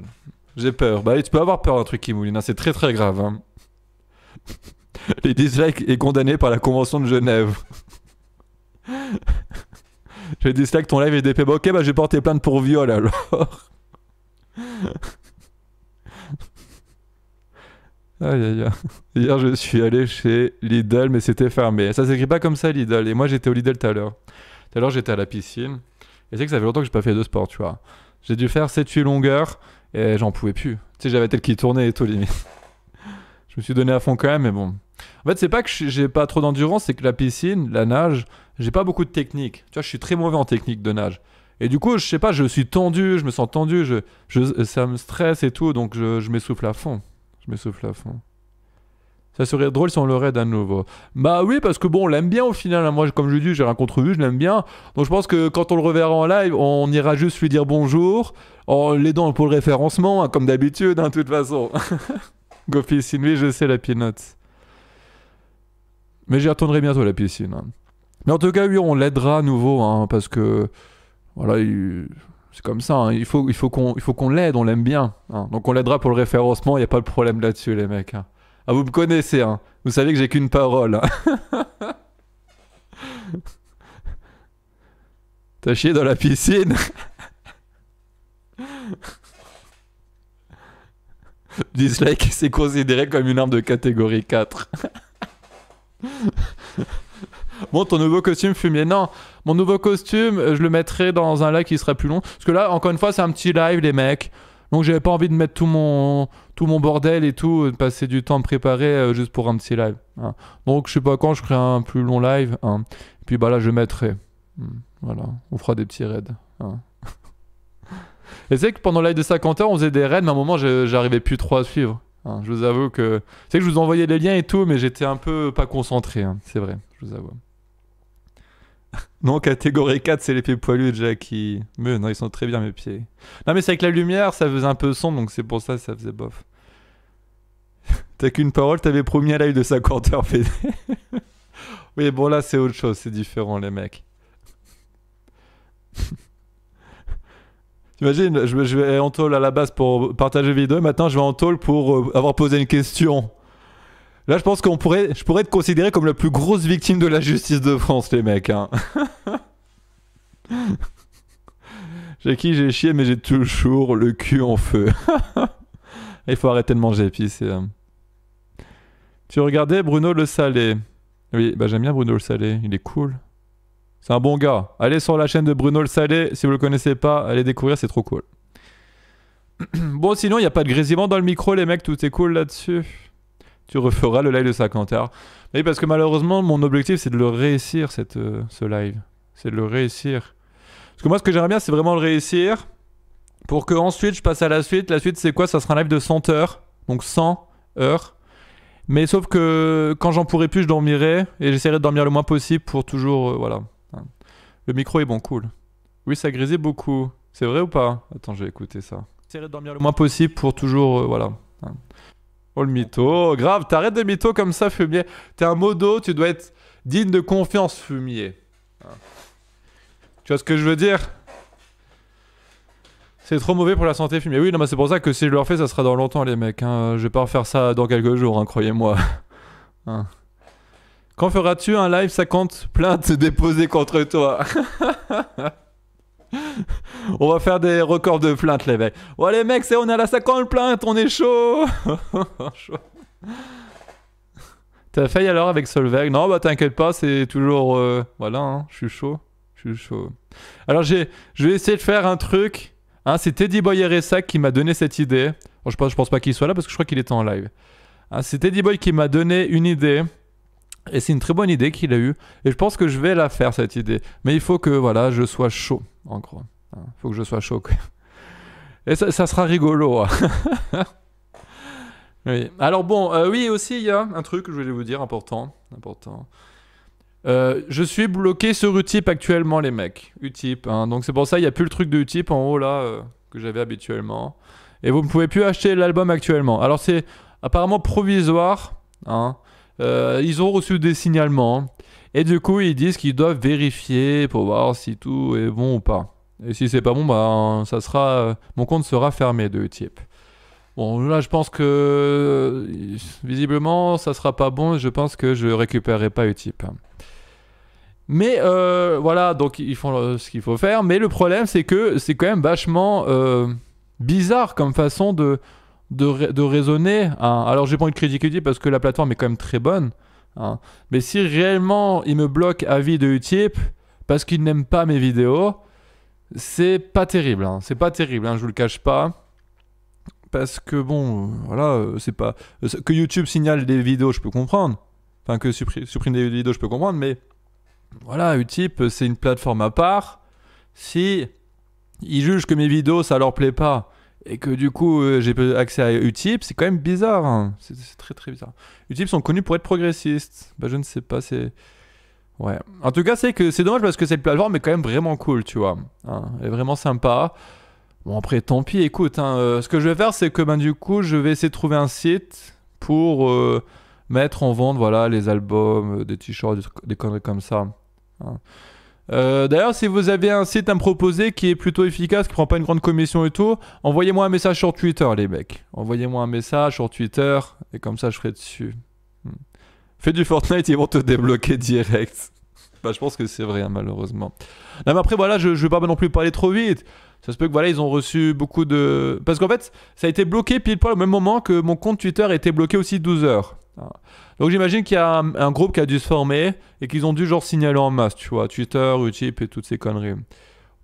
J'ai peur. Bah, tu peux avoir peur d'un truc qui mouline. Hein. C'est très, très grave. Hein. Les dislikes est condamné par la Convention de Genève. Je dislike ton live et DP. Bah, ok, bah j'ai porté plainte pour viol alors. Aïe aïe aïe. Hier je suis allé chez Lidl mais c'était fermé. Ça s'écrit pas comme ça Lidl. Et moi j'étais au Lidl tout à l'heure. Tout à l'heure j'étais à la piscine. Et c'est que ça fait longtemps que j'ai pas fait de sport, tu vois. J'ai dû faire 7-8 longueurs et j'en pouvais plus. Tu sais, j'avais la tête qui tournait et tout limite. Je me suis donné à fond quand même, mais bon. En fait, c'est pas que j'ai pas trop d'endurance, c'est que la piscine, la nage, j'ai pas beaucoup de technique. Tu vois, je suis très mauvais en technique de nage. Et du coup, je sais pas, je suis tendu, je me sens tendu, ça me stresse et tout, donc je m'essouffle à fond. Je m'essouffle à fond. Ça serait drôle si on le raid à nouveau. Bah oui, parce que bon, on l'aime bien au final. Hein. Moi, comme je dis, j'ai rien contre lui, je l'aime bien. Donc je pense que quand on le reverra en live, on ira juste lui dire bonjour, en l'aidant pour le référencement, hein, comme d'habitude, hein, de toute façon. Go piscine, oui, je sais la peanut. Mais j'y retournerai bientôt la piscine. Hein. Mais en tout cas, oui, on l'aidera à nouveau, hein, parce que voilà, c'est comme ça. Hein. Il faut qu'on l'aide, on l'aime bien. Hein. Donc on l'aidera pour le référencement, il n'y a pas de problème là-dessus, les mecs. Hein. Ah, vous me connaissez, hein. Vous savez que j'ai qu'une parole. Hein. T'as chié dans la piscine. Dislike, c'est considéré comme une arme de catégorie 4. Bon, ton nouveau costume fumier. Non, mon nouveau costume, je le mettrai dans un live qui sera plus long. Parce que là, encore une fois, c'est un petit live, les mecs. Donc, j'avais pas envie de mettre tout mon bordel et tout, de passer du temps à me préparer juste pour un petit live. Hein. Donc, je sais pas quand, je ferai un plus long live. Hein. Et puis, bah là, je mettrai. Voilà, on fera des petits raids. Hein. Et c'est que pendant le live de 50 heures, on faisait des raids, mais à un moment, j'arrivais plus trop à suivre. Hein. Je vous avoue que... C'est que je vous envoyais les liens et tout, mais j'étais un peu pas concentré. Hein. C'est vrai, je vous avoue. Non, catégorie 4, c'est les pieds poilus de Jackie. Mais non, ils sont très bien mes pieds. Non, mais c'est avec la lumière, ça faisait un peu sombre, donc c'est pour ça que ça faisait bof. T'as qu'une parole, t'avais promis un live de 50 heures, PD. Oui, bon, là, c'est autre chose, c'est différent, les mecs. T'imagines, je vais en tôle à la base pour partager vidéo, et maintenant je vais en tôle pour avoir posé une question. Là, je pense je pourrais être considéré comme la plus grosse victime de la justice de France, les mecs. Hein. J'ai chié, mais j'ai toujours le cul en feu. Il faut arrêter de manger épicé. Hein. Tu regardais Bruno le Salé? Oui, bah j'aime bien Bruno le Salé, il est cool. C'est un bon gars. Allez sur la chaîne de Bruno le Salé, si vous le connaissez pas, allez découvrir, c'est trop cool. Bon, sinon, il n'y a pas de grésillement dans le micro, les mecs, tout est cool là-dessus. Tu referas le live de 50 heures. Oui, parce que malheureusement, mon objectif, c'est de le réussir, ce live. C'est de le réussir. Parce que moi, ce que j'aimerais bien, c'est vraiment le réussir. Pour que ensuite je passe à la suite. La suite, c'est quoi? Ça sera un live de 100 heures. Donc 100 heures. Mais sauf que quand j'en pourrai plus, je dormirai. Et j'essaierai de dormir le moins possible pour toujours... voilà. Le micro est bon, cool. Oui, ça grésille beaucoup. C'est vrai ou pas? Attends, je vais écouter ça. J'essaierai de dormir le moins possible pour toujours... voilà. Oh le mytho, grave, t'arrêtes de mytho comme ça, fumier. T'es un modo, tu dois être digne de confiance, fumier. Tu vois ce que je veux dire? C'est trop mauvais pour la santé, fumier. Oui, non, mais c'est pour ça que si je le refais, ça sera dans longtemps, les mecs. Hein. Je vais pas refaire ça dans quelques jours, hein, croyez-moi. Hein. Quand feras-tu un live 50 plaintes déposées contre toi? On va faire des records de plaintes, les mecs. Ouais, les mecs, on est à la 50 plaintes, on est chaud. Chaud. T'as failli alors avec Solveig? Non, bah t'inquiète pas, c'est toujours... voilà, hein, je suis chaud. Je suis chaud. Alors, je vais essayer de faire un truc. Hein, c'est Teddy Boy RSA qui m'a donné cette idée. Bon, je pense pas qu'il soit là parce que je crois qu'il était en live. Hein, c'est Teddy Boy qui m'a donné une idée. Et c'est une très bonne idée qu'il a eue. Et je pense que je vais la faire, cette idée. Mais il faut que, voilà, je sois chaud, en gros. Il faut que je sois chaud, quoi. Et ça sera rigolo. Hein. Oui. Alors bon, oui, aussi, il y a un truc que je voulais vous dire, important. Je suis bloqué sur Utip actuellement, les mecs. Utip, hein. Donc c'est pour ça, il n'y a plus le truc de Utip en haut, là, que j'avais habituellement. Et vous ne pouvez plus acheter l'album actuellement. Alors c'est apparemment provisoire, hein. Ils ont reçu des signalements et du coup ils disent qu'ils doivent vérifier pour voir si tout est bon ou pas. Et si c'est pas bon, bah ça sera mon compte sera fermé de Utip. Bon, là, je pense que visiblement, ça sera pas bon. Je pense que je récupérerai pas Utip. Mais voilà, donc ils font ce qu'il faut faire. Mais le problème, c'est que c'est quand même vachement bizarre comme façon de raisonner, hein. Alors, j'ai pas envie de critiquer Utip parce que la plateforme est quand même très bonne, hein. Mais si réellement ils me bloquent à vie de Utip parce qu'ils n'aiment pas mes vidéos, c'est pas terrible, hein. C'est pas terrible, hein, je vous le cache pas. Parce que bon, voilà, c'est pas. Que YouTube signale des vidéos, je peux comprendre. Enfin, que supprime des vidéos, je peux comprendre. Mais voilà, Utip, c'est une plateforme à part. Si ils jugent que mes vidéos, ça leur plaît pas, et que du coup, j'ai pas accès à Utip, c'est quand même bizarre, hein. C'est très très bizarre. Utip sont connus pour être progressistes. Bah, je ne sais pas, c'est. Ouais. En tout cas, c'est que c'est dommage parce que cette plateforme est quand même vraiment cool, tu vois, hein. Elle est vraiment sympa. Bon, après, tant pis, écoute, hein, ce que je vais faire, c'est que ben, du coup, je vais essayer de trouver un site pour mettre en vente, voilà, les albums, des t-shirts, des conneries comme ça, hein. D'ailleurs, si vous avez un site à me proposer qui est plutôt efficace, qui prend pas une grande commission et tout, envoyez-moi un message sur Twitter, les mecs. Envoyez-moi un message sur Twitter, et comme ça, je ferai dessus. Fais du Fortnite, ils vont te débloquer direct. Bah, je pense que c'est vrai, hein, malheureusement. Non, mais après, voilà, je vais pas non plus parler trop vite. Ça se peut que voilà, ils ont reçu beaucoup de. Parce qu'en fait, ça a été bloqué pile poil au même moment que mon compte Twitter a été bloqué aussi 12 heures. Donc j'imagine qu'il y a un groupe qui a dû se former et qu'ils ont dû genre signaler en masse, tu vois, Twitter, Utip et toutes ces conneries.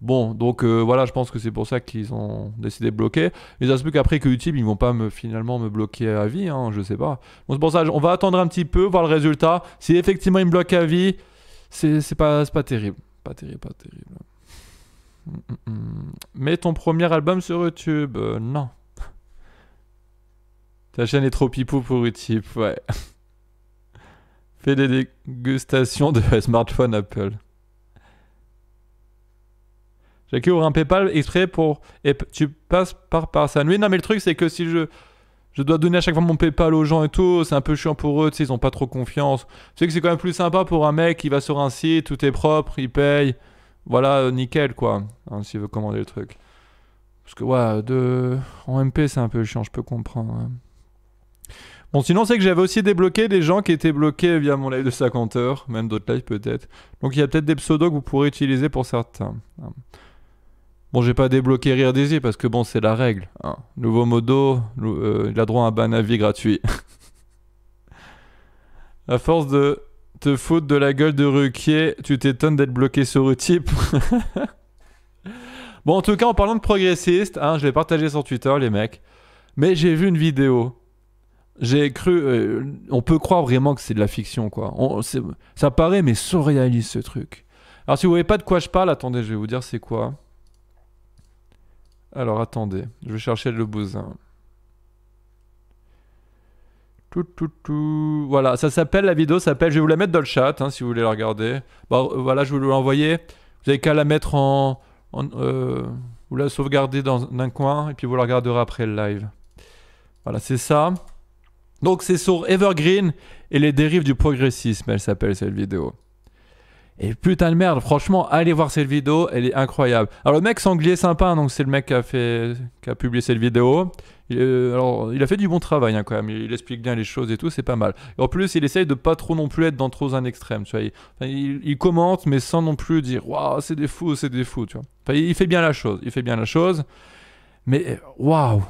Bon, donc voilà, je pense que c'est pour ça qu'ils ont décidé de bloquer. Mais ça se peut qu'après que Utip, ils vont pas finalement me bloquer à vie, hein, je sais pas. Donc c'est pour ça, on va attendre un petit peu, voir le résultat. Si effectivement ils me bloquent à vie, c'est pas terrible. Pas terrible, pas terrible. Mets ton premier album sur YouTube. Non. Ta chaîne est trop pipou pour Utip, ouais. Fais des dégustations de smartphone Apple. J'ai ouvert un PayPal exprès pour. Et tu passes par ça. Oui, non, mais le truc, c'est que si je dois donner à chaque fois mon PayPal aux gens et tout, c'est un peu chiant pour eux, tu sais, ils ont pas trop confiance. Tu sais que c'est quand même plus sympa pour un mec qui va sur un site, tout est propre, il paye. Voilà, nickel, quoi, hein, s'il veut commander le truc. Parce que, ouais, en MP, c'est un peu chiant, je peux comprendre, hein. Bon, sinon, c'est que j'avais aussi débloqué des gens qui étaient bloqués via mon live de 50 heures, même d'autres lives peut-être. Donc, il y a peut-être des pseudos que vous pourrez utiliser pour certains, hein. Bon, j'ai pas débloqué Rire Daisy parce que bon, c'est la règle, hein. Nouveau modo, il a droit à un ban à vie gratuit. À force de te foutre de la gueule de Ruquier, tu t'étonnes d'être bloqué sur Utip. Bon, en tout cas, en parlant de progressiste, hein, je l'ai partagé sur Twitter, les mecs. Mais j'ai vu une vidéo. J'ai cru. On peut croire vraiment que c'est de la fiction, quoi. Ça paraît, mais surréaliste, ce truc. Alors, si vous voyez pas de quoi je parle, attendez, je vais vous dire c'est quoi. Alors, attendez. Je vais chercher le bousin. Voilà, ça s'appelle, la vidéo s'appelle. Je vais vous la mettre dans le chat, hein, si vous voulez la regarder. Bon, voilà, je vais vous l'envoyer. Vous avez qu'à la mettre vous la sauvegardez dans un coin et puis vous la regarderez après le live. Voilà, c'est ça. Donc c'est sur Evergreen et les dérives du progressisme, elle s'appelle cette vidéo. Et putain de merde, franchement, allez voir cette vidéo, elle est incroyable. Alors le mec sanglier sympa, hein, donc c'est le mec qui a publié cette vidéo. Alors il a fait du bon travail, hein, quand même, il explique bien les choses et tout, c'est pas mal. Et en plus, il essaye de pas trop non plus être dans trop un extrême, tu vois. Il commente, mais sans non plus dire waouh, c'est des fous, tu vois. Enfin, il fait bien la chose, mais waouh,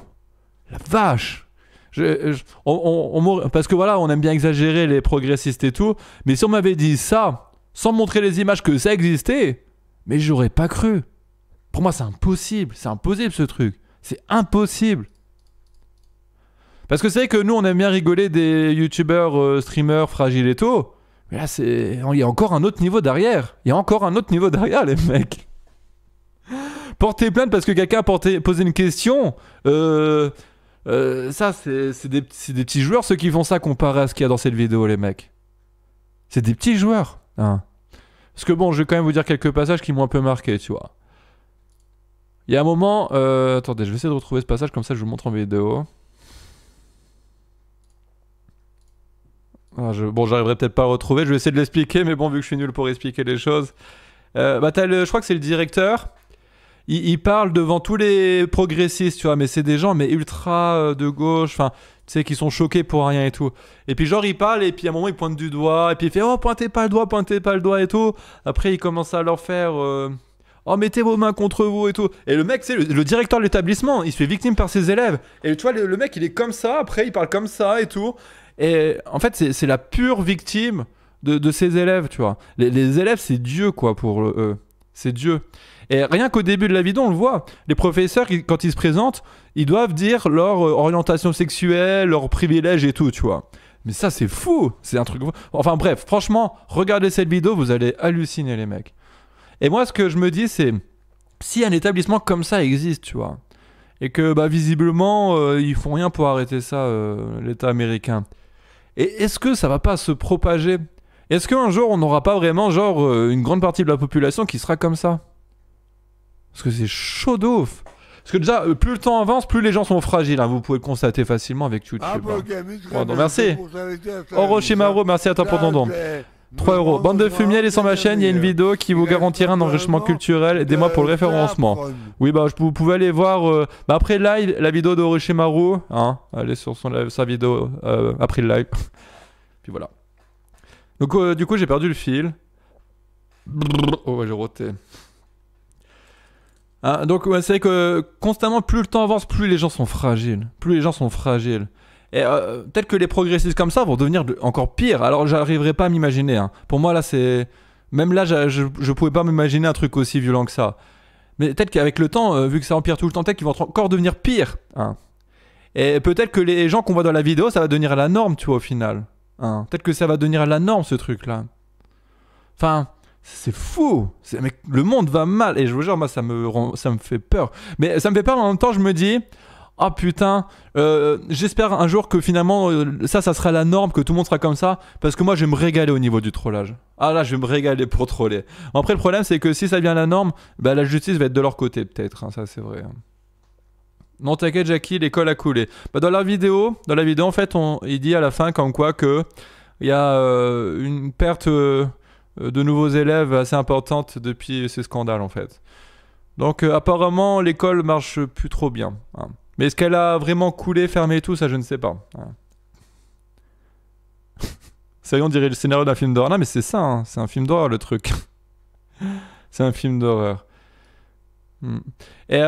la vache. Parce que voilà, on aime bien exagérer les progressistes et tout, mais si on m'avait dit ça sans montrer les images que ça existait, mais j'aurais pas cru. Pour moi, c'est impossible ce truc. C'est impossible. Parce que c'est vrai que nous, on aime bien rigoler des youtubeurs, streamers fragiles et tout. Mais là, il y a encore un autre niveau derrière. Les mecs. Porter plainte parce que quelqu'un a posé une question. Ça, c'est des petits joueurs, ceux qui font ça comparé à ce qu'il y a dans cette vidéo, les mecs. C'est des petits joueurs, hein. Parce que bon, je vais quand même vous dire quelques passages qui m'ont un peu marqué, tu vois. Il y a un moment... attendez, je vais essayer de retrouver ce passage, comme ça je vous montre en vidéo. Bon, j'arriverai peut-être pas à le retrouver, je vais essayer de l'expliquer, mais bon, vu que je suis nul pour expliquer les choses... je crois que c'est le directeur. il parle devant tous les progressistes, tu vois, mais c'est des gens mais ultra de gauche, enfin, tu sais, qui sont choqués pour rien et tout. Et puis genre il parle et puis à un moment il pointe du doigt et puis il fait oh pointez pas le doigt et tout. Après il commence à leur faire oh mettez vos mains contre vous et tout. Et le mec c'est le directeur de l'établissement, il se fait victime par ses élèves. Et tu vois le mec il est comme ça, après il parle comme ça et tout. Et en fait c'est la pure victime de ses élèves, tu vois. Les élèves c'est Dieu quoi pour eux. C'est Dieu. Et rien qu'au début de la vidéo, on le voit. Les professeurs, quand ils se présentent, ils doivent dire leur orientation sexuelle, leurs privilèges et tout, tu vois. Mais ça, c'est fou. C'est un truc... Enfin bref, franchement, regardez cette vidéo, vous allez halluciner les mecs. Et moi, ce que je me dis, c'est... Si un établissement comme ça existe, tu vois, et que, bah, visiblement, ils font rien pour arrêter ça, l'État américain. Et est-ce que ça va pas se propager? Est-ce qu'un jour, on n'aura pas vraiment, genre, une grande partie de la population qui sera comme ça? Parce que c'est chaud d'ouf. Parce que déjà, plus le temps avance, plus les gens sont fragiles. Hein. Vous pouvez le constater facilement avec YouTube. Bon, merci. Orochimaru, merci à toi pour ton don. 3 euros. Bande de fumier, allez sur ma chaîne, il y a une vidéo qui vous garantira un enrichissement culturel. Aidez-moi pour le référencement. Oui, bah, vous pouvez aller voir après le live, la vidéo d'Orochimaru. Hein, allez sur sa vidéo après le live. Puis voilà. Donc, du coup, j'ai perdu le fil. Oh, ouais, j'ai roté. Hein, donc ouais, c'est vrai que constamment plus le temps avance, plus les gens sont fragiles. Plus les gens sont fragiles. Et peut-être que les progressistes comme ça vont devenir encore pire. Alors j'arriverai pas à m'imaginer. Hein. Pour moi là c'est... Même là je pouvais pas m'imaginer un truc aussi violent que ça. Mais peut-être qu'avec le temps, vu que ça empire tout le temps, peut-être qu'ils vont encore devenir pire. Hein. Et peut-être que les gens qu'on voit dans la vidéo, ça va devenir la norme, tu vois, au final. Hein. Peut-être que ça va devenir la norme ce truc là. Enfin... C'est fou, mais le monde va mal et je vous jure, moi ça me fait peur. Mais ça me fait peur, mais en même temps je me dis, oh putain, j'espère un jour que finalement ça sera la norme, que tout le monde sera comme ça, parce que moi je vais me régaler au niveau du trollage. Ah là je vais me régaler pour troller. Après le problème c'est que si ça devient la norme, bah, la justice va être de leur côté peut-être, hein, ça c'est vrai. Non t'inquiète Jackie, l'école a coulé. Bah, dans la vidéo en fait il dit à la fin comme quoi que il y a une perte... de nouveaux élèves assez importantes depuis ces scandales en fait. Donc apparemment l'école marche plus trop bien. Hein. Mais est-ce qu'elle a vraiment coulé, fermé et tout, ça je ne sais pas. Hein. Ça y est, on dirait le scénario d'un film d'horreur. Non mais c'est ça, hein. C'est un film d'horreur le truc. C'est un film d'horreur. Et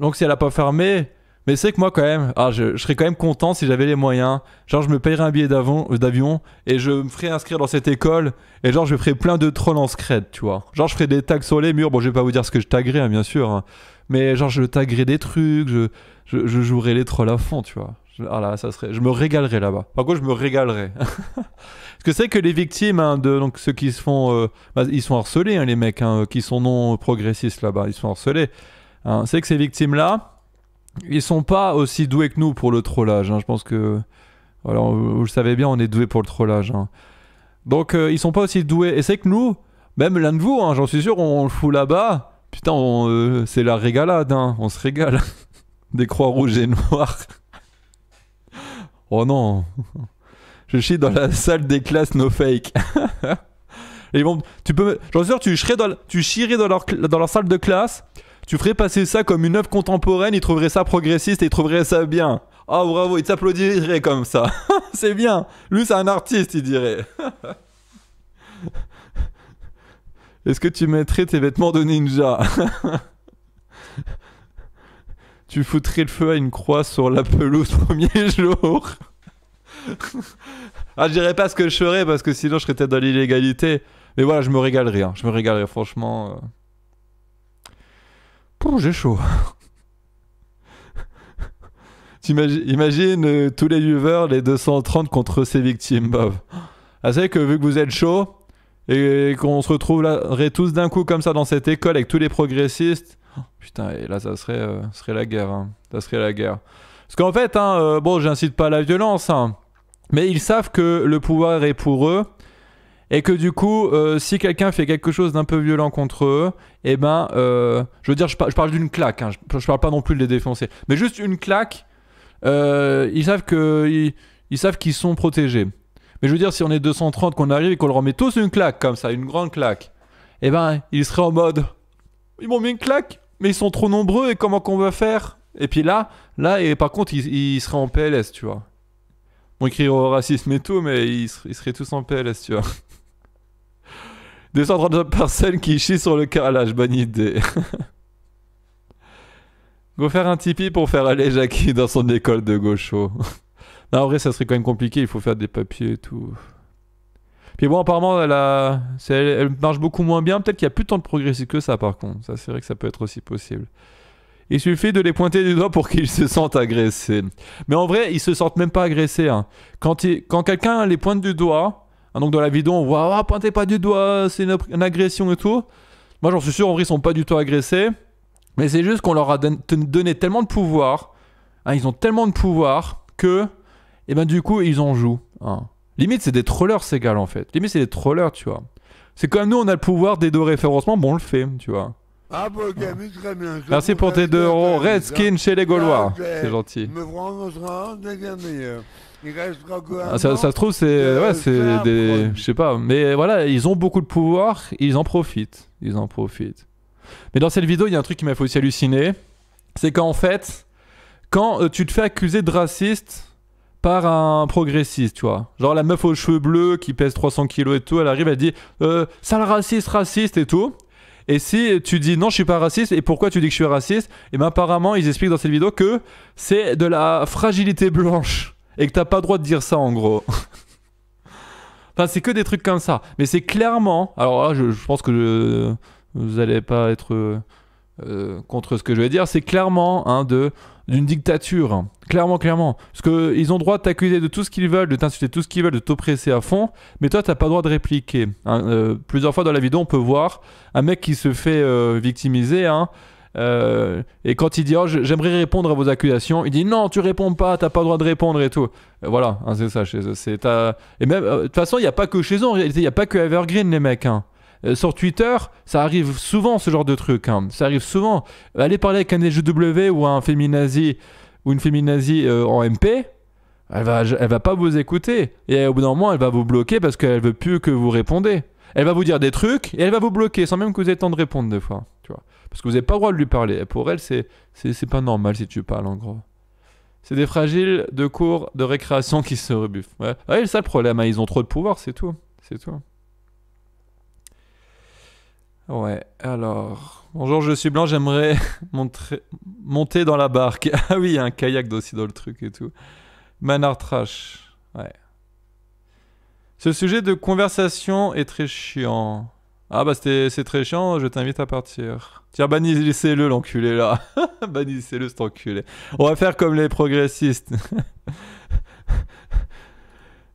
donc si elle a pas fermé... Mais c'est que moi quand même, je serais quand même content si j'avais les moyens. Genre je me payerais un billet d'avion et je me ferais inscrire dans cette école et genre je ferais plein de trolls en scred, tu vois. Genre je ferais des tags sur les murs, bon je vais pas vous dire ce que je taguerais hein, bien sûr, hein. Mais genre je taguerais des trucs, je jouerais les trolls à fond, tu vois. Là ça serait, je me régalerais là-bas. Par contre je me régalerais. Parce que c'est que les victimes, hein, donc ceux qui se font, ils sont harcelés hein, les mecs, hein, qui sont non progressistes là-bas, ils sont harcelés. Hein. C'est que ces victimes-là, ils sont pas aussi doués que nous pour le trollage. Hein. Je pense que, voilà, vous le savez bien, on est doués pour le trollage. Hein. Donc ils sont pas aussi doués. Et c'est que nous, même l'un de vous, hein, j'en suis sûr, on le fout là-bas. Putain, c'est la régalade. Hein. On se régale. Des croix rouges et noires. Oh non. Je chie dans la salle des classes no fake. Et bon, j'en suis sûr, tu chierais dans leur salle de classe. Tu ferais passer ça comme une œuvre contemporaine, ils trouveraient ça progressiste et ils trouveraient ça bien. Oh bravo, ils t'applaudiraient comme ça. C'est bien. Lui c'est un artiste, il dirait. Est-ce que tu mettrais tes vêtements de ninja? Tu foutrais le feu à une croix sur la pelouse premier jour. Je dirais pas ce que je ferais parce que sinon je serais peut-être dans l'illégalité. Mais voilà, je me régalerais. Hein. Je me régalerais franchement. J'ai chaud. Imagine tous les viewers, les 230 contre ces victimes, Bob. Ah, c'est que vu que vous êtes chaud et qu'on se retrouverait tous d'un coup comme ça dans cette école avec tous les progressistes, putain, et là ça serait la guerre. Hein. Ça serait la guerre. Parce qu'en fait, hein, bon, j'incite pas à la violence, hein, mais ils savent que le pouvoir est pour eux. Et que du coup, si quelqu'un fait quelque chose d'un peu violent contre eux, eh ben, je veux dire, je parle d'une claque, hein, je parle pas non plus de les défoncer, mais juste une claque, ils savent qu'ils sont protégés. Mais je veux dire, si on est 230, qu'on arrive et qu'on leur met tous une claque comme ça, une grande claque, eh ben, ils seraient en mode, ils m'ont mis une claque, mais ils sont trop nombreux et comment qu'on va faire? Et puis là, et par contre, ils seraient en PLS, tu vois. Bon, ils crieraient au racisme et tout, mais ils seraient tous en PLS, tu vois. 230 personnes qui chient sur le carrelage, bonne idée. Go faire un Tipeee pour faire aller Jackie dans son école de gaucho. Non, en vrai, ça serait quand même compliqué, il faut faire des papiers et tout. Puis bon, apparemment, elle marche beaucoup moins bien. Peut-être qu'il y a plus tant de progressistes que ça, par contre. Ça, c'est vrai que ça peut être aussi possible. Il suffit de les pointer du doigt pour qu'ils se sentent agressés. Mais en vrai, ils se sentent même pas agressés. Hein. Quand quelqu'un les pointe du doigt, hein, donc dans la vidéo, on voit ah, pointez pas du doigt, c'est une agression et tout. Moi, j'en suis sûr, en vrai, ils sont pas du tout agressés. Mais c'est juste qu'on leur a donné tellement de pouvoir. Hein, ils ont tellement de pouvoir que, et ben du coup, ils en jouent. Hein. Limite, c'est des trollers, ces gars en fait. Limite, c'est des trollers, tu vois. C'est comme nous, on a le pouvoir des 2 référencements, bon, on le fait, tu vois. Ah, bah, ok, mais très bien. Merci pour tes 2 euros. Redskin chez les Gaulois. C'est gentil. Me prononcera des meilleurs. Il restera que ça se trouve, c'est. Ouais, c'est des. Je sais pas. Mais voilà, ils ont beaucoup de pouvoir, ils en profitent. Ils en profitent. Mais dans cette vidéo, il y a un truc qui m'a fait aussi halluciner. C'est qu'en fait, quand tu te fais accuser de raciste par un progressiste, tu vois. Genre la meuf aux cheveux bleus qui pèse 300 kilos et tout, elle arrive, elle dit sale raciste et tout. Et si tu dis non, je suis pas raciste, et pourquoi tu dis que je suis raciste? Et bien apparemment, ils expliquent dans cette vidéo que c'est de la fragilité blanche et que t'as pas le droit de dire ça en gros. Enfin, c'est que des trucs comme ça. Mais c'est clairement. Alors là, je pense que vous allez pas être contre ce que je vais dire. C'est clairement hein, d'une dictature. Hein. Clairement. Parce qu'ils ont le droit de t'accuser de tout ce qu'ils veulent, de t'insulter tout ce qu'ils veulent, de t'oppresser à fond. Mais toi, t'as pas le droit de répliquer. Hein. Plusieurs fois dans la vidéo, on peut voir un mec qui se fait victimiser. Hein. Et quand il dit oh, j'aimerais répondre à vos accusations, il dit non, tu réponds pas, t'as pas le droit de répondre et tout. Voilà, hein, c'est ça chez eux. Et même, de toute façon, il n'y a pas que chez eux, en réalité, il n'y a pas que Evergreen, les mecs. Hein. Sur Twitter, ça arrive souvent ce genre de truc. Hein. Ça arrive souvent. Allez parler avec un LGW ou un féminazi ou une féminazie en MP, elle va pas vous écouter. Et au bout d'un moment, elle va vous bloquer parce qu'elle veut plus que vous répondez. Elle va vous dire des trucs et elle va vous bloquer sans même que vous ayez le temps de répondre des fois. Tu vois. Parce que vous n'avez pas le droit de lui parler. Et pour elle, c'est pas normal si tu parles en gros. C'est des fragiles de cours de récréation qui se rebuffent. Ouais, c'est ça le problème. Hein. Ils ont trop de pouvoir, c'est tout. C'est tout. Ouais, alors... Bonjour, je suis blanc, j'aimerais monter dans la barque. Ah oui, il y a un kayak aussi dans le truc et tout. Manard Trash. Ouais. Ce sujet de conversation est très chiant. Ah bah c'est très chiant, je t'invite à partir. Tiens, bannissez-le l'enculé là. Bannissez-le cet enculé. On va faire comme les progressistes.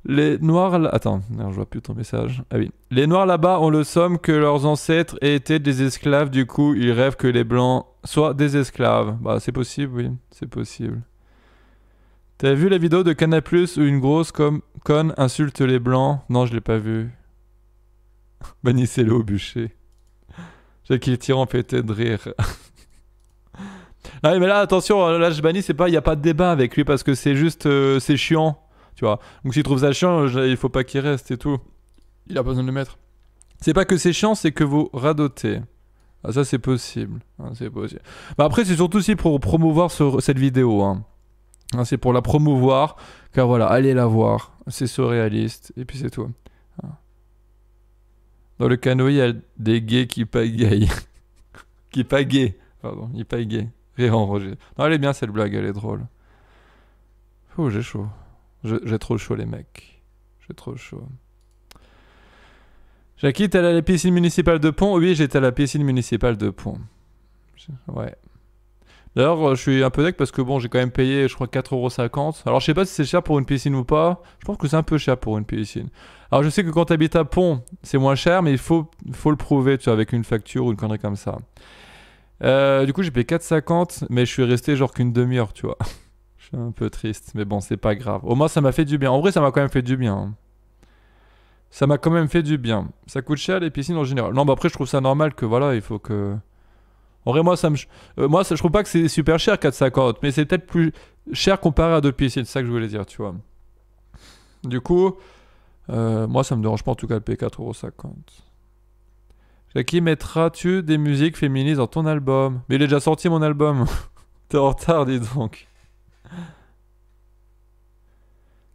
Les noirs là... Attends, non, je vois plus ton message. Ah oui. Les noirs là-bas ont le somme que leurs ancêtres étaient des esclaves, du coup ils rêvent que les blancs soient des esclaves. Bah c'est possible, oui, c'est possible. T'as vu la vidéo de Canal+ où une grosse conne insulte les blancs? Non, je l'ai pas vu. Bannissez-le au bûcher. Jackie le tyran pété de rire. Ah mais là attention, là je bannis, il n'y a pas de débat avec lui parce que c'est juste, c'est chiant. Tu vois. Donc s'il trouve ça chiant, il faut pas qu'il reste et tout. Il a pas besoin de le mettre. C'est pas que c'est chiant, c'est que vous radotez. Ah ça c'est possible. Ah, c'est possible. Bah, après c'est surtout aussi pour promouvoir cette vidéo. Hein. Ah, c'est pour la promouvoir. Car voilà, allez la voir. C'est surréaliste. Et puis c'est tout. Ah. Dans le canoë, il y a des gays qui pagayent. Qui pagaient. Pardon, ils pagaient. Rire enregistré. Non, elle est bien cette blague, elle est drôle. Oh, j'ai chaud. J'ai trop chaud les mecs. J'ai trop chaud. Jackie, t'es allé à la piscine municipale de Pont? Oui, j'étais à la piscine municipale de Pont. Ouais. D'ailleurs, je suis un peu deck parce que bon, j'ai quand même payé, je crois, 4,50 €. Alors, je sais pas si c'est cher pour une piscine ou pas. Je pense que c'est un peu cher pour une piscine. Alors, je sais que quand t'habites à Pont, c'est moins cher, mais il faut le prouver, tu vois, avec une facture ou une connerie comme ça. Du coup, j'ai payé 4,50 €, mais je suis resté genre qu'une demi-heure, tu vois. Je suis un peu triste, mais bon, c'est pas grave. Au moins, ça m'a fait du bien. En vrai, ça m'a quand même fait du bien. Hein. Ça m'a quand même fait du bien. Ça coûte cher les piscines en général. Non, bah après, je trouve ça normal que voilà, il faut que. En vrai, moi, je trouve pas que c'est super cher 4,50 €, mais c'est peut-être plus cher comparé à d'autres piscines. C'est ça que je voulais dire, tu vois. Du coup, moi, ça me dérange pas en tout cas de payer 4,50 €. Jackie, mettras-tu des musiques féministes dans ton album? Mais il est déjà sorti mon album. T'es en retard, dis donc.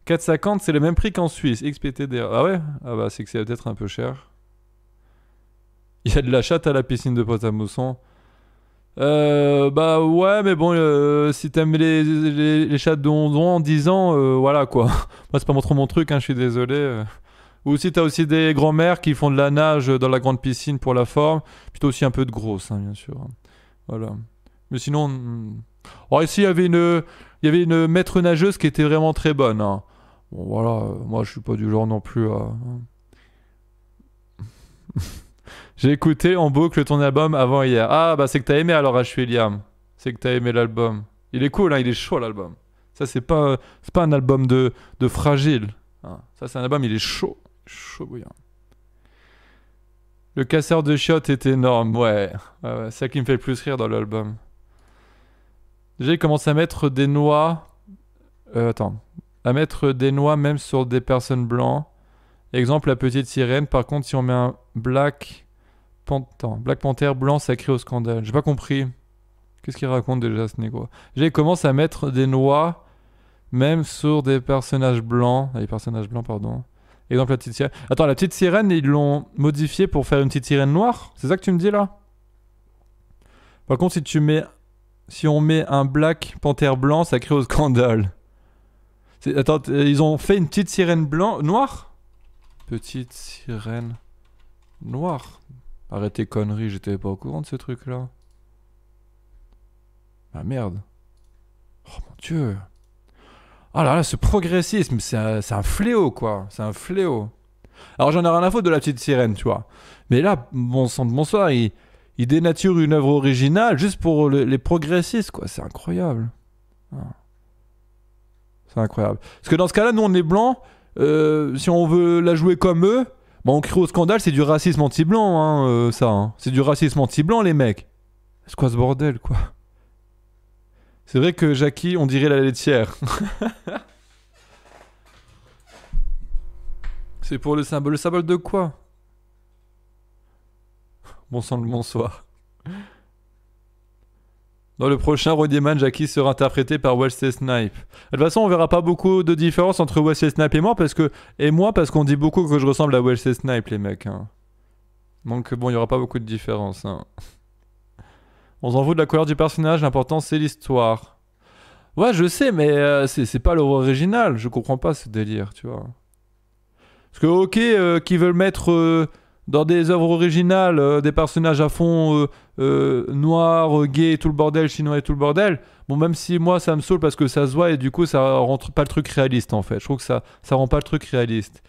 4,50, c'est le même prix qu'en Suisse. XPTD. Ah ouais? Ah bah c'est que c'est peut-être un peu cher. Il y a de la chatte à la piscine de Pont-à-Mousson. Bah ouais, mais bon, si t'aimes les chats de 11 ans en 10 ans, voilà quoi. Moi c'est pas trop mon truc, hein, je suis désolé. Ou si t'as aussi des grands-mères qui font de la nage dans la grande piscine pour la forme. Plutôt aussi un peu de grosse, hein, bien sûr. Voilà. Mais sinon... Oh, ici il y avait une maître nageuse qui était vraiment très bonne, hein. Bon voilà, moi je suis pas du genre non plus à... J'ai écouté en boucle ton album avant hier. Ah bah c'est que t'as aimé alors H. William. C'est que t'as aimé l'album. Il est cool, hein, il est chaud l'album. Ça c'est pas un album de fragile, hein. Ça c'est un album, il est chaud. Chaud bouillant. Le casseur de chiottes est énorme, ouais. Ouais, c'est ça qui me fait le plus rire dans l'album. Déjà il commence à mettre des noix... attends. À mettre des noix même sur des personnes blancs. Exemple la petite sirène. Par contre si on met un Black Panther blanc, ça crie au scandale. J'ai pas compris. Qu'est-ce qu'il raconte déjà ce négro? Déjà il commence à mettre des noix même sur des personnages blancs. Des personnages blancs pardon. Exemple la petite sirène. Attends, la petite sirène ils l'ont modifiée pour faire une petite sirène noire? C'est ça que tu me dis là? Par contre si on met un Black Panther blanc, ça crie au scandale. Attends, ils ont fait une petite sirène noire? Petite sirène noire. Arrête tes conneries, j'étais pas au courant de ce truc là. Ah merde. Oh mon dieu. Ah là là, ce progressisme, c'est un fléau quoi. C'est un fléau. Alors j'en ai rien à foutre de la petite sirène, tu vois. Mais là, bon sang de bonsoir, il dénature une œuvre originale juste pour les progressistes quoi. C'est incroyable. Ah. C'est incroyable. Parce que dans ce cas-là, nous on est blancs. Si on veut la jouer comme eux, bah on crie au scandale, c'est du racisme anti-blanc, hein, ça. Hein. C'est du racisme anti-blanc, les mecs. C'est quoi ce bordel, quoi? C'est vrai que Jackie, on dirait la laitière. C'est pour le symbole. Le symbole de quoi? Bon sang le bonsoir. Dans le prochain Roddyman, Jackie sera interprété par Wesley Snipes. De toute façon, on verra pas beaucoup de différence entre Wesley Snipes et moi parce qu'on dit beaucoup que je ressemble à Wesley Snipes, les mecs. Hein. Donc bon, il y aura pas beaucoup de différence. Hein. On s'en fout de la couleur du personnage, l'important c'est l'histoire. Ouais, je sais, mais c'est pas l'œuvre originale. Je comprends pas ce délire, tu vois. Parce que ok, qu'ils veulent mettre dans des œuvres originales des personnages à fond noirs, gays, tout le bordel, chinois et tout le bordel. Bon, même si moi ça me saoule parce que ça se voit et du coup ça rend pas le truc réaliste en fait. Je trouve que ça rend pas le truc réaliste.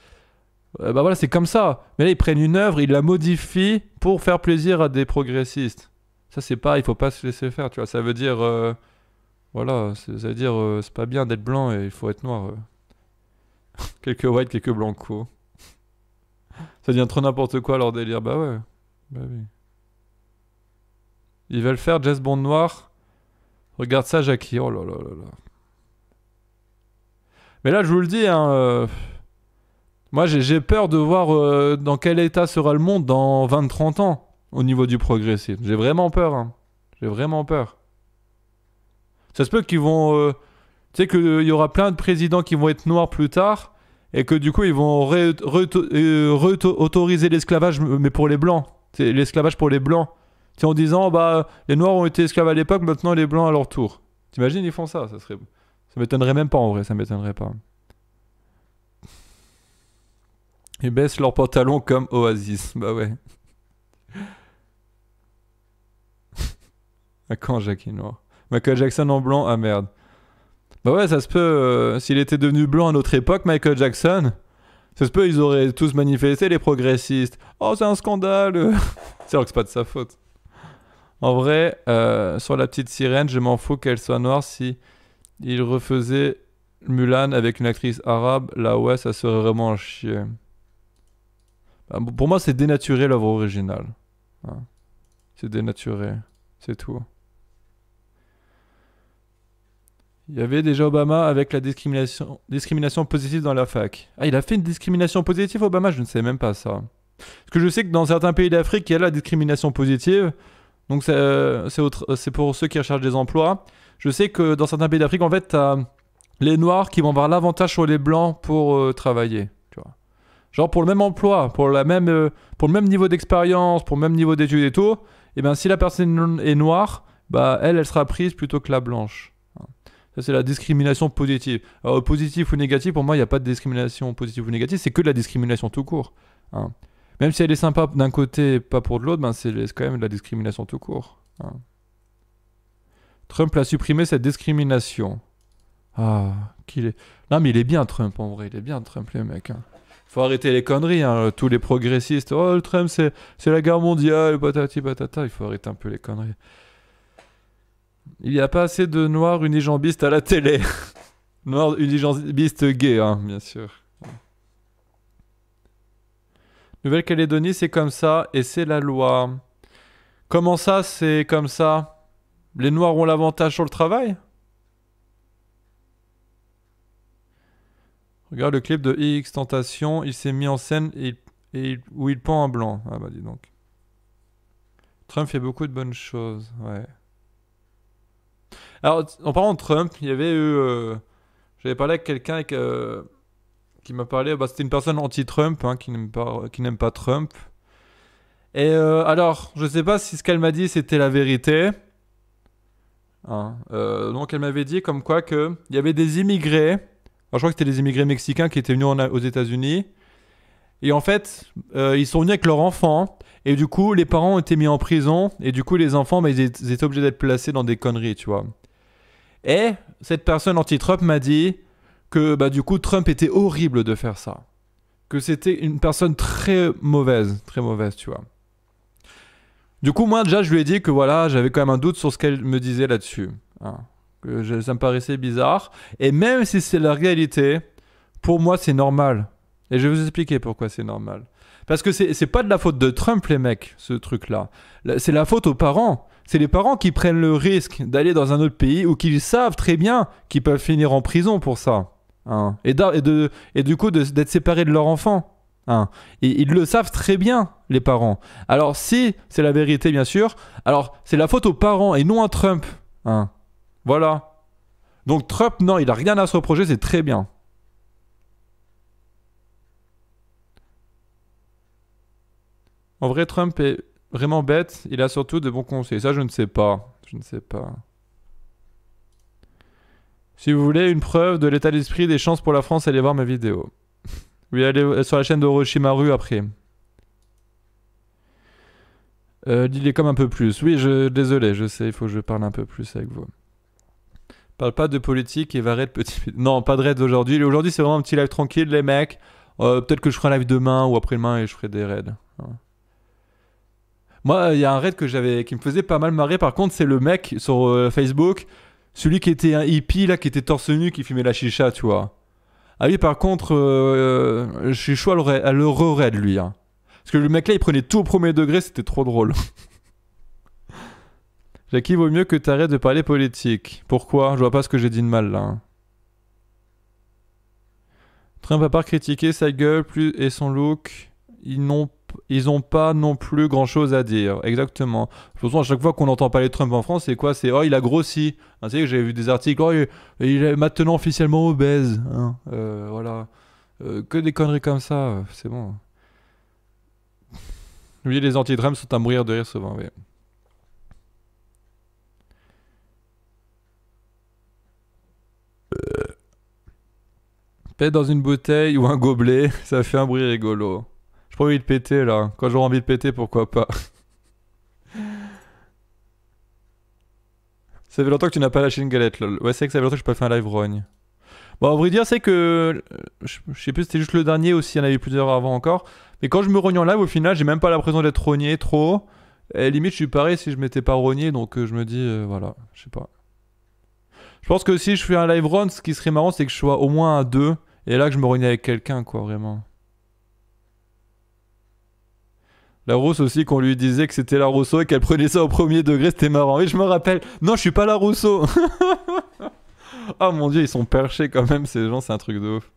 Bah voilà, c'est comme ça. Mais là ils prennent une œuvre, ils la modifient pour faire plaisir à des progressistes. Ça c'est pas, il faut pas se laisser faire, tu vois. Ça veut dire, voilà, ça veut dire c'est pas bien d'être blanc et il faut être noir. Quelques whites, quelques blancos. Ça devient trop n'importe quoi leur délire. Bah ouais. Bah oui. Ils veulent faire Jazz Bond noir. Regarde ça, Jackie. Oh là là là là. Mais là, je vous le dis, hein, moi j'ai peur de voir dans quel état sera le monde dans 20-30 ans au niveau du progressisme. J'ai vraiment peur. Hein. J'ai vraiment peur. Ça se peut qu'ils vont... tu sais qu'il y aura plein de présidents qui vont être noirs plus tard. Et que du coup, ils vont autoriser l'esclavage, mais pour les blancs. C'est l'esclavage pour les blancs. C'est en disant, bah, les noirs ont été esclaves à l'époque, maintenant les blancs à leur tour. T'imagines, ils font ça, ça serait... Ça m'étonnerait même pas en vrai, ça m'étonnerait pas. Ils baissent leurs pantalons comme Oasis, bah ouais. À quand Jackie Noir? Michael Jackson en blanc, ah merde. Bah ouais, ça se peut, s'il était devenu blanc à notre époque, Michael Jackson, ça se peut, ils auraient tous manifesté, les progressistes. Oh, c'est un scandale. C'est alors que c'est pas de sa faute. En vrai, sur la petite sirène, je m'en fous qu'elle soit noire si il refaisait Mulan avec une actrice arabe. Là, ouais, ça serait vraiment un chier. Bah, pour moi, c'est dénaturer l'œuvre originale. Hein. C'est dénaturé. C'est tout. Il y avait déjà Obama avec la discrimination positive dans la fac. Ah, il a fait une discrimination positive, Obama? Je ne sais même pas ça. Parce que je sais que dans certains pays d'Afrique, il y a la discrimination positive. Donc c'est pour ceux qui recherchent des emplois. Je sais que dans certains pays d'Afrique, en fait, t'as les noirs qui vont avoir l'avantage sur les blancs pour travailler. Tu vois. Genre pour le même emploi, pour le même niveau d'expérience, pour le même niveau d'études et tout, et ben si la personne est noire, bah elle sera prise plutôt que la blanche. Ça c'est la discrimination positive. Alors, positif ou négatif, pour moi il n'y a pas de discrimination positive ou négative, c'est que de la discrimination tout court. Hein. Même si elle est sympa d'un côté et pas pour de l'autre, ben c'est quand même de la discrimination tout court. Hein. Trump a supprimé cette discrimination. Ah, qu'il est... Non mais il est bien Trump en vrai, il est bien Trump les mecs. Hein. Faut arrêter les conneries, hein. Tous les progressistes. Oh le Trump c'est la guerre mondiale, patati patata, il faut arrêter un peu les conneries. Il n'y a pas assez de noirs unijambistes à la télé. Noirs unijambistes gays, hein, bien sûr. Nouvelle-Calédonie, c'est comme ça, et c'est la loi. Comment ça, c'est comme ça? Les noirs ont l'avantage sur le travail? Regarde le clip de X Tentation, il s'est mis en scène où il pend un blanc. Ah bah dis donc. Trump fait beaucoup de bonnes choses, ouais. Alors, en parlant de Trump, il y avait eu... j'avais parlé avec quelqu'un qui m'a parlé... Bah, c'était une personne anti-Trump, hein, qui n'aime pas Trump. Et alors, je sais pas si ce qu'elle m'a dit, c'était la vérité. Hein, donc, elle m'avait dit comme quoi qu'il y avait des immigrés... Alors, je crois que c'était des immigrés mexicains qui étaient venus aux États-Unis. Et en fait, ils sont venus avec leurs enfants. Et du coup, les parents ont été mis en prison. Et du coup, les enfants, bah, ils étaient obligés d'être placés dans des conneries, tu vois. Et cette personne anti-Trump m'a dit que bah, du coup Trump était horrible de faire ça. Que c'était une personne très mauvaise, tu vois. Du coup, moi déjà, je lui ai dit que voilà, j'avais quand même un doute sur ce qu'elle me disait là-dessus. Hein. Ça me paraissait bizarre. Et même si c'est la réalité, pour moi, c'est normal. Et je vais vous expliquer pourquoi c'est normal. Parce que c'est pas de la faute de Trump, les mecs, ce truc-là. C'est la faute aux parents. C'est les parents qui prennent le risque d'aller dans un autre pays ou qui savent très bien qu'ils peuvent finir en prison pour ça. Hein. Et du coup, d'être séparés de leur enfant. Hein. Et ils le savent très bien, les parents. Alors, si c'est la vérité, bien sûr, alors c'est la faute aux parents et non à Trump. Hein. Voilà. Donc, Trump, non, il a rien à se reprocher, c'est très bien. En vrai, Trump est vraiment bête, il a surtout de bons conseils. Ça, je ne sais pas. Je ne sais pas. Si vous voulez une preuve de l'état d'esprit des chances pour la France, allez voir ma vidéo. Oui, allez sur la chaîne d'Oroshimaru après. Dis-les comme un peu plus. Oui, désolé, je sais, il faut que je parle un peu plus avec vous. Parle pas de politique et va raid petit... Non, pas de raid aujourd'hui. Aujourd'hui, c'est vraiment un petit live tranquille, les mecs. Peut-être que je ferai un live demain ou après-demain et je ferai des raids. Voilà. Moi, il y a un raid qui me faisait pas mal marrer. Par contre, c'est le mec sur Facebook, celui qui était un hippie, là, qui était torse nu, qui fumait la chicha, tu vois. Ah oui, par contre, je suis chaud à le re-raid, lui. Hein. Parce que le mec là, il prenait tout au premier degré, c'était trop drôle. Jackie, vaut mieux que t'arrêtes de parler politique. Pourquoi? Je vois pas ce que j'ai dit de mal, là. Hein. Trump à part critiquer sa gueule et son look, ils ont pas non plus grand chose à dire. Exactement. De toute façon, à chaque fois qu'on entend parler de Trump en France, c'est quoi? C'est oh, il a grossi. Hein, tu sais que j'avais vu des articles, oh, il est maintenant officiellement obèse. Hein, voilà. Que des conneries comme ça, c'est bon. Oui, les anti-Trump sont à mourir de rire souvent, oui. Pète dans une bouteille ou un gobelet, ça fait un bruit rigolo. J'ai pas envie de péter là. Quand j'aurai envie de péter, pourquoi pas. Ça fait longtemps que tu n'as pas lâché une galette, lol. Ouais, c'est que ça fait longtemps que j'ai pas fait un live rogne. Bon, à vrai dire, c'est que. Je sais plus, c'était juste le dernier aussi, il y en avait plusieurs avant encore. Mais quand je me rogne en live, au final, j'ai même pas l'impression d'être rogné trop. Et limite, je suis pareil si je m'étais pas rogné, donc je me dis, voilà, je sais pas. Je pense que si je fais un live run, ce qui serait marrant, c'est que je sois au moins à 2. Et là, que je me rogne avec quelqu'un, quoi, vraiment. La Rousse aussi, qu'on lui disait que c'était la Rousseau et qu'elle prenait ça au premier degré, c'était marrant. Et je me rappelle, non, je suis pas la Rousseau. Oh mon dieu, ils sont perchés quand même, ces gens, c'est un truc de ouf.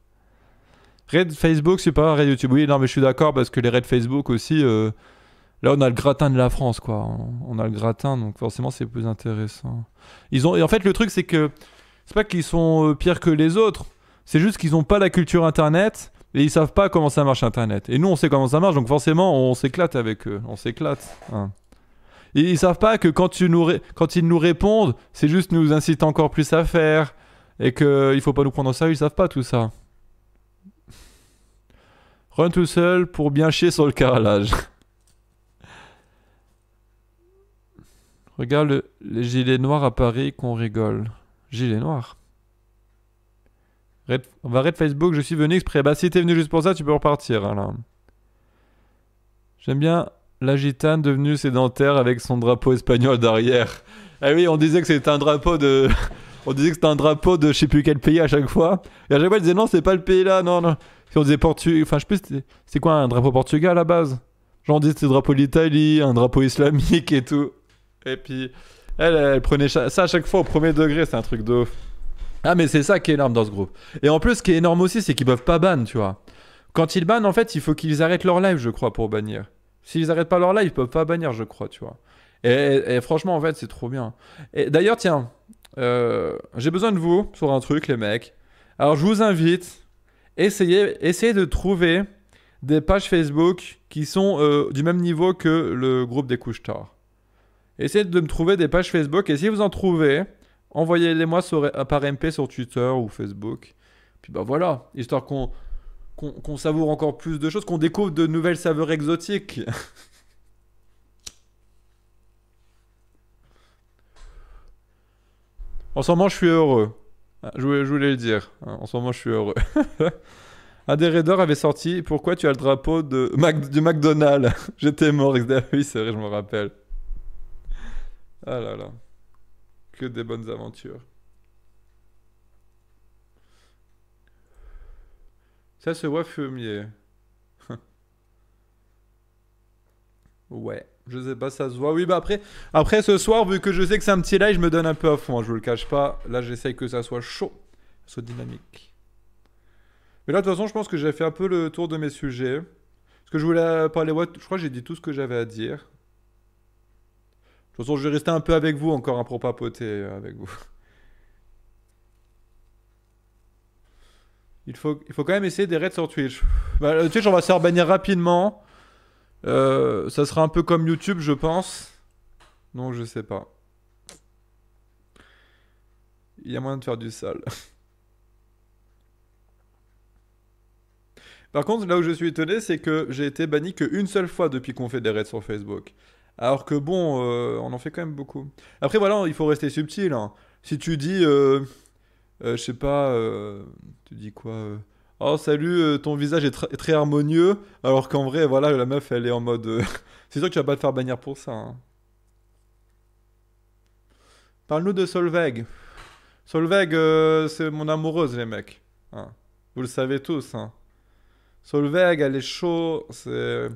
Raid Facebook, c'est pas raid YouTube. Oui, non, mais je suis d'accord parce que les raids Facebook aussi, là, on a le gratin de la France, quoi. On a le gratin, donc forcément, c'est plus intéressant. Et en fait, le truc, c'est que c'est pas qu'ils sont pires que les autres, c'est juste qu'ils ont pas la culture Internet et ils savent pas comment ça marche Internet. Et nous, on sait comment ça marche, donc forcément, on s'éclate avec eux. On s'éclate. Hein. Et ils savent pas que quand ils nous répondent, c'est juste nous inciter encore plus à faire et qu'il faut pas nous prendre au sérieux. Ils savent pas tout ça. Run tout seul pour bien chier sur le carrelage. Regarde les gilets noirs à Paris qu'on rigole. Gilets noirs. On va raid Facebook, je suis venu exprès. Bah si t'es venu juste pour ça, tu peux repartir. Alors. J'aime bien la gitane devenue sédentaire avec son drapeau espagnol derrière. Ah oui, on disait que c'était un drapeau de... on disait que c'était un drapeau de je sais plus quel pays à chaque fois. Et à chaque fois, ils disaient non, c'est pas le pays là, non, non. Si on disait Portugal... Enfin, je sais plus, c'est quoi un drapeau portugais à la base? Genre on disait que c'était le drapeau d'Italie, un drapeau islamique et tout. Et puis, elle prenait ça à chaque fois au premier degré, c'est un truc de ouf. Ah, mais c'est ça qui est énorme dans ce groupe. Et en plus, ce qui est énorme aussi, c'est qu'ils peuvent pas ban, tu vois. Quand ils bannent, en fait, il faut qu'ils arrêtent leur live, je crois, pour bannir. S'ils arrêtent pas leur live, ils peuvent pas bannir, je crois, tu vois. Et franchement, en fait, c'est trop bien. Et d'ailleurs, tiens, j'ai besoin de vous sur un truc, les mecs. Alors, je vous invite, essayez de trouver des pages Facebook qui sont du même niveau que le groupe des couches tard. Essayez de me trouver des pages Facebook et si vous en trouvez, envoyez-les-moi par MP sur Twitter ou Facebook. Puis bah voilà, histoire qu'on savoure encore plus de choses, qu'on découvre de nouvelles saveurs exotiques. En ce moment, je suis heureux. Je voulais le dire. En ce moment, je suis heureux. Un des raiders avait sorti Pourquoi tu as le drapeau du McDonald's? J'étais mort. Oui, c'est vrai, je me rappelle. Ah là là. Que des bonnes aventures. Ça se voit fumier. Ouais, je sais pas, ça se voit. Oui, bah après ce soir, vu que je sais que c'est un petit live, je me donne un peu à fond, hein, je vous le cache pas. Là, j'essaye que ça soit chaud, que ça soit dynamique. Mais là, de toute façon, je pense que j'ai fait un peu le tour de mes sujets. Parce que je voulais parler, ouais, je crois que j'ai dit tout ce que j'avais à dire. De toute façon, je vais rester un peu avec vous encore, hein, pour papoter avec vous. Il faut quand même essayer des raids sur Twitch. Bah, Twitch, on va se faire bannir rapidement. Ça sera un peu comme YouTube, je pense. Non, je sais pas. Il y a moyen de faire du sale. Par contre, là où je suis étonné, c'est que j'ai été banni qu'une seule fois depuis qu'on fait des raids sur Facebook. Alors que bon, on en fait quand même beaucoup. Après, voilà, il faut rester subtil. Hein. Si tu dis, je sais pas, tu dis quoi Oh, salut, ton visage est très harmonieux. Alors qu'en vrai, voilà, la meuf, elle est en mode. C'est sûr que tu vas pas te faire bannir pour ça. Hein. Parle-nous de Solveig. Solveig, c'est mon amoureuse, les mecs. Hein. Vous le savez tous. Hein. Solveig, elle est chaud. C'est.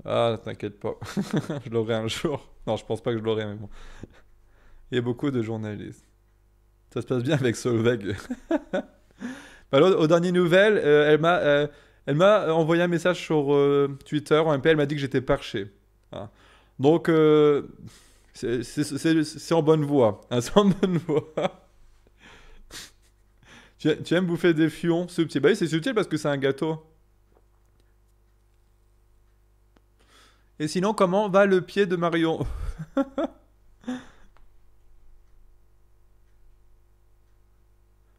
Ah, t'inquiète pas. Je l'aurai un jour. Non, je pense pas que je l'aurai, mais bon. Il y a beaucoup de journalistes. Ça se passe bien avec Solveig. Alors, aux dernières nouvelles, elle m'a envoyé un message sur Twitter. En MP, elle m'a dit que j'étais perché. Hein. Donc, c'est en bonne voie. Hein, c'est en bonne voie. Tu aimes bouffer des fions subtils? Bah oui, c'est subtil parce que c'est un gâteau. Et sinon, comment va le pied de Marion?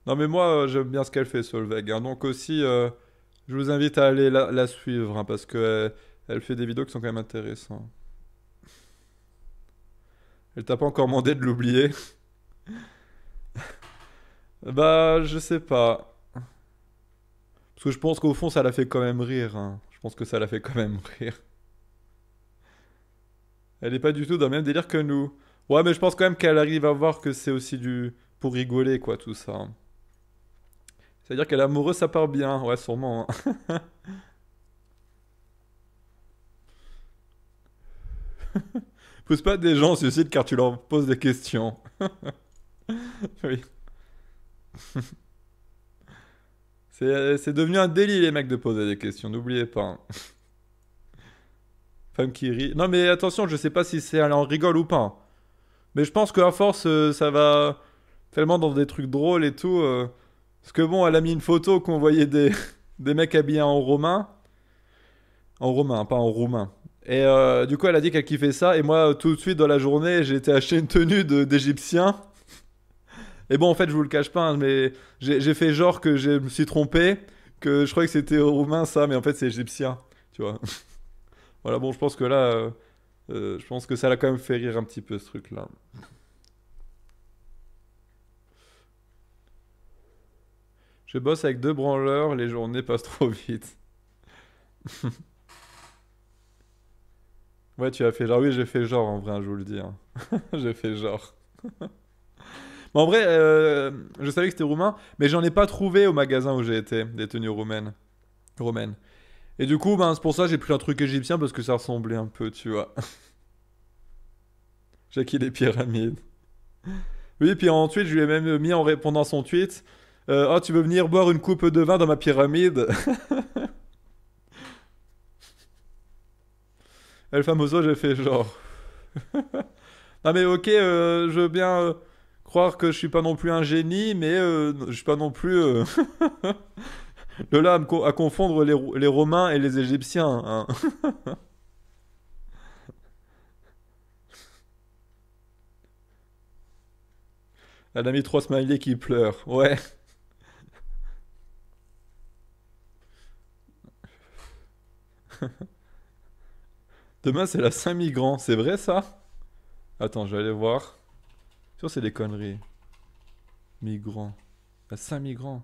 Non, mais moi, j'aime bien ce qu'elle fait, Solveig. Hein. Donc aussi, je vous invite à aller la suivre, hein, parce que elle fait des vidéos qui sont quand même intéressantes. Elle t'a pas encore demandé de l'oublier? Bah, je sais pas. Parce que je pense qu'au fond, ça la fait quand même rire. Hein. Je pense que ça la fait quand même rire. Elle est pas du tout dans le même délire que nous. Ouais, mais je pense quand même qu'elle arrive à voir que c'est aussi du... pour rigoler, quoi, tout ça. Hein. C'est-à-dire qu'elle est amoureuse, ça part bien. Ouais, sûrement. Hein. Pousse pas des gens au suicide car tu leur poses des questions. Oui. C'est devenu un délit, les mecs, de poser des questions, n'oubliez pas, hein. Femme qui rit. Non, mais attention, je sais pas si c'est elle en rigole ou pas, hein. Mais je pense qu'à force, ça va tellement dans des trucs drôles et tout. Parce que bon, elle a mis une photo qu'on voyait des mecs habillés en romain. En romain, pas en roumain. Et du coup, elle a dit qu'elle kiffait ça. Et moi, tout de suite dans la journée, j'ai été acheter une tenue d'Égyptien. Et bon, en fait, je vous le cache pas, hein, mais j'ai fait genre que je me suis trompé. Que je croyais que c'était roumain ça, mais en fait, c'est égyptien. Tu vois. Voilà, bon, je pense que là. Je pense que ça l'a quand même fait rire un petit peu ce truc-là. Je bosse avec deux branleurs, les journées passent trop vite. Ouais, tu as fait genre. Oui, j'ai fait genre en vrai, hein, je vous le dis, hein. J'ai fait genre. Mais en vrai, je savais que c'était roumain, mais j'en ai pas trouvé au magasin où j'ai été, des tenues roumaines. Et du coup, ben, c'est pour ça que j'ai pris un truc égyptien parce que ça ressemblait un peu, tu vois. J'ai acquis les pyramides. Oui, puis ensuite, je lui ai même mis en répondant à son tweet oh, tu veux venir boire une coupe de vin dans ma pyramide? El famoso, j'ai fait genre. Non, mais ok, je veux bien croire que je suis pas non plus un génie, mais je suis pas non plus de là à confondre les Romains et les Égyptiens, hein. Elle a mis trois smileys qui pleurent. Ouais. Demain, c'est la Saint-Migrant. C'est vrai ça? Attends, je vais aller voir. Sûr, c'est des conneries. Migrant. La Saint-Migrant.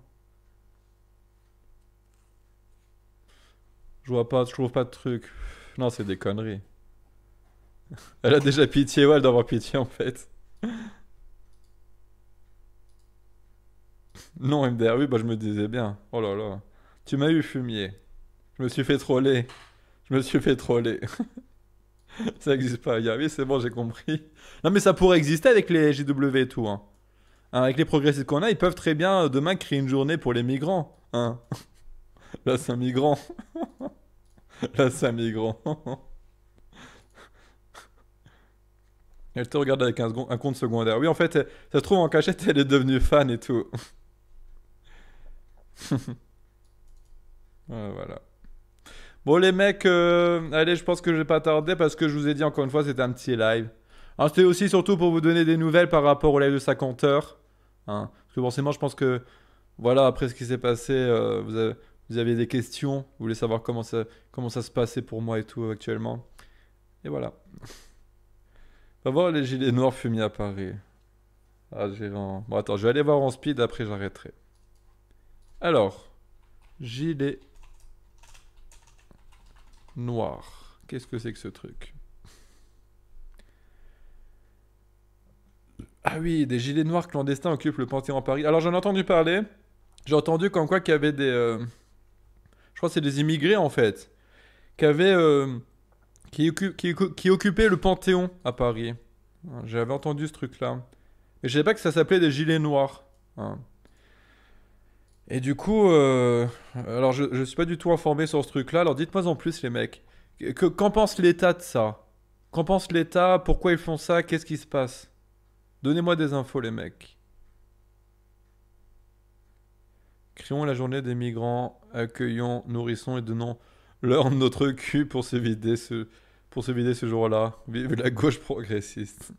Je trouve pas de truc. Non, c'est des conneries. Elle a déjà pitié, ouais, elle doit avoir pitié en fait. Non, MDR, oui, bah je me disais bien. Oh là là. Tu m'as eu fumier. Je me suis fait troller. Je me suis fait troller. Ça existe pas. Oui, c'est bon, j'ai compris. Non, mais ça pourrait exister avec les JW et tout, hein. Hein, avec les progressistes qu'on a, ils peuvent très bien demain créer une journée pour les migrants. Hein. Là, c'est un migrant. Là, c'est un migrant. Elle te regarde avec un compte secondaire. Oui, en fait, ça se trouve en cachette, elle est devenue fan et tout. Voilà. Bon, les mecs, allez, je pense que je vais pas tarder parce que je vous ai dit encore une fois, c'était un petit live. Alors, c'était aussi surtout pour vous donner des nouvelles par rapport au live de 50 heures. Hein. Parce que forcément, je pense que, voilà, après ce qui s'est passé, vous avez des questions. Vous voulez savoir comment ça se passait pour moi et tout actuellement. Et voilà. Va voir les gilets noirs fumis à Paris. Ah, bon, attends, je vais aller voir en speed, après j'arrêterai. Alors, gilet noir. Qu'est-ce que c'est que ce truc? Ah oui, des gilets noirs clandestins occupent le Panthéon à Paris. Alors j'en ai entendu parler. J'ai entendu comme quoi qu'il y avait des... je crois que c'est des immigrés en fait. Qui avaient... qui occupaient le Panthéon à Paris. J'avais entendu ce truc-là. Mais je savais pas que ça s'appelait des gilets noirs. Hein. Et du coup, alors je suis pas du tout informé sur ce truc-là. Alors dites-moi en plus les mecs. Qu'en pense l'État de ça? Qu'en pense l'État? Pourquoi ils font ça? Qu'est-ce qui se passe? Donnez-moi des infos les mecs. Créons la journée des migrants, accueillons, nourrissons et donnons leur notre cul pour se vider ce jour-là. Vive la gauche progressiste.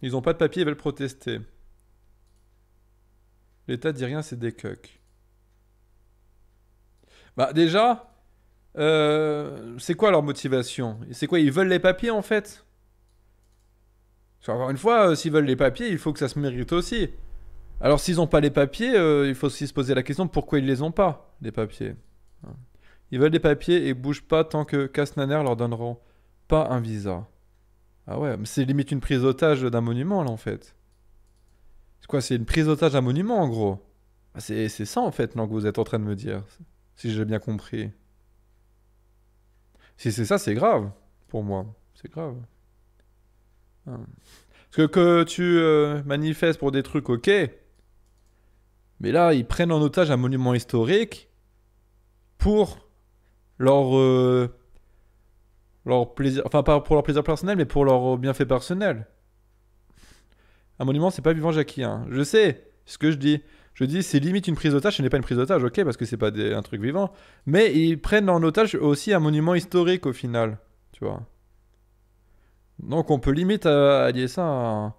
Ils ont pas de papier, ils veulent protester. L'État dit rien, c'est des cucks. Bah déjà, c'est quoi leur motivation? C'est quoi, ils veulent les papiers en fait? Parce qu'encore une fois, s'ils veulent les papiers, il faut que ça se mérite aussi. Alors s'ils n'ont pas les papiers, il faut aussi se poser la question de pourquoi ils les ont pas, les papiers. Ils veulent des papiers et bougent pas tant que Kastner leur donneront pas un visa. Ah ouais, mais c'est limite une prise d'otage d'un monument là en fait. C'est quoi, c'est une prise d'otage d'un monument en gros? Ah, c'est ça en fait, non, que vous êtes en train de me dire. Si j'ai bien compris. Si c'est ça, c'est grave. Pour moi. C'est grave. Ah. Parce que tu manifestes pour des trucs, ok. Mais là, ils prennent en otage un monument historique pour leur, leur plaisir, enfin pas pour leur plaisir personnel, mais pour leur bienfait personnel. Un monument, c'est pas vivant Jackie, hein. Je sais ce que je dis. Je dis, c'est limite une prise d'otage, ce n'est pas une prise d'otage, ok, parce que c'est pas un truc vivant. Mais ils prennent en otage aussi un monument historique au final, tu vois. Donc on peut limite allier ça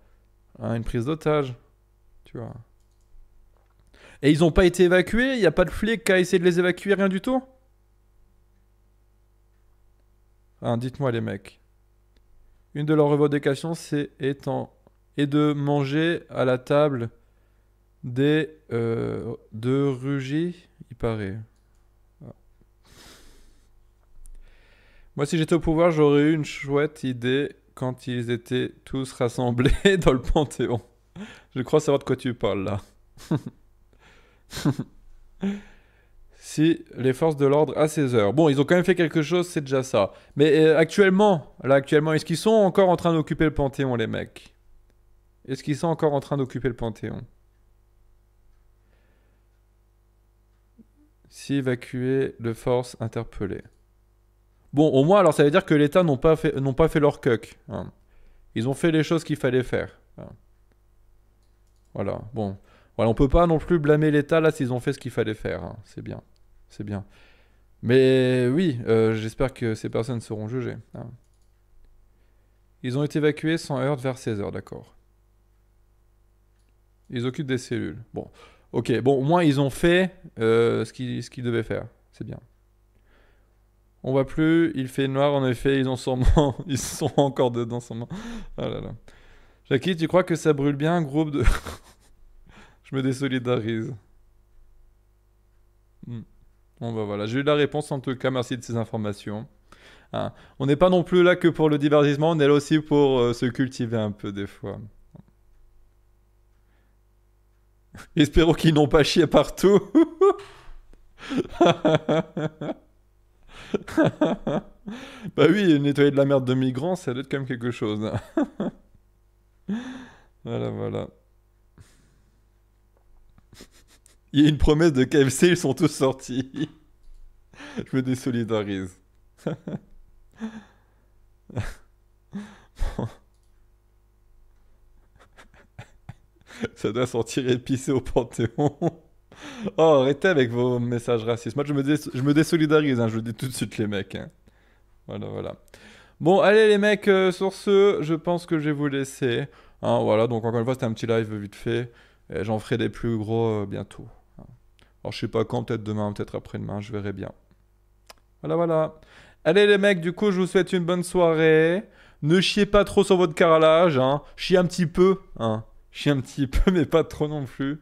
à une prise d'otage, tu vois. Et ils ont pas été évacués? Il n'y a pas de flic qui a essayé de les évacuer, rien du tout? Hein, dites-moi les mecs. Une de leurs revendications, est de manger à la table de Rugy, il paraît. Ah. Moi, si j'étais au pouvoir, j'aurais eu une chouette idée quand ils étaient tous rassemblés dans le Panthéon. Je crois savoir de quoi tu parles là. Si les forces de l'ordre à 16 heures. Bon, ils ont quand même fait quelque chose, c'est déjà ça. Mais actuellement, est-ce qu'ils sont encore en train d'occuper le Panthéon, les mecs? Est-ce qu'ils sont encore en train d'occuper le Panthéon? Si évacués de force interpellées. Bon, au moins, alors ça veut dire que l'État n'ont pas fait leur cuck, hein. Ils ont fait les choses qu'il fallait faire, hein. Voilà, bon. Voilà, on peut pas non plus blâmer l'État là s'ils ont fait ce qu'il fallait faire, hein. C'est bien. C'est bien. Mais oui, j'espère que ces personnes seront jugées, hein. Ils ont été évacués sans heurts vers 16 heures, d'accord. Ils occupent des cellules. Bon, ok, bon, au moins ils ont fait ce qu'ils devaient faire. C'est bien. On voit plus, il fait noir en effet, ils ont sûrement. Ils sont encore dedans sûrement. Oh là là. Jackie, tu crois que ça brûle bien un groupe de. Je me désolidarise. Hmm. Bon bah voilà, j'ai eu la réponse en tout cas, merci de ces informations. Hein. On n'est pas non plus là que pour le divertissement, on est là aussi pour se cultiver un peu des fois. Espérons qu'ils n'ont pas chié partout. Bah oui, nettoyer de la merde de migrants, ça doit être quand même quelque chose, hein. Voilà, voilà. Il y a une promesse de KFC, ils sont tous sortis. Je me désolidarise. Ça doit sentir épicé au Panthéon. Oh, arrêtez avec vos messages racistes. Moi, je me désolidarise, hein, je vous dis tout de suite, les mecs, hein. Voilà, voilà. Bon, allez, les mecs, sur ce, je pense que je vais vous laisser, hein, voilà, donc encore une fois, c'était un petit live vite fait. Et j'en ferai des plus gros bientôt, hein. Alors, je sais pas quand, peut-être demain, peut-être après-demain, je verrai bien. Voilà, voilà. Allez, les mecs, du coup, je vous souhaite une bonne soirée. Ne chiez pas trop sur votre carrelage, hein. Chiez un petit peu, hein. Chiez un petit peu, mais pas trop non plus.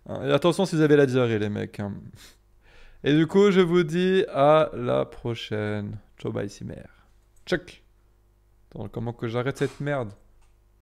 Hein. Et attention si vous avez la diarrhée, les mecs, hein. Et du coup, je vous dis à la prochaine. Ciao, bye, Cimer. Check. Attends, comment que j'arrête cette merde?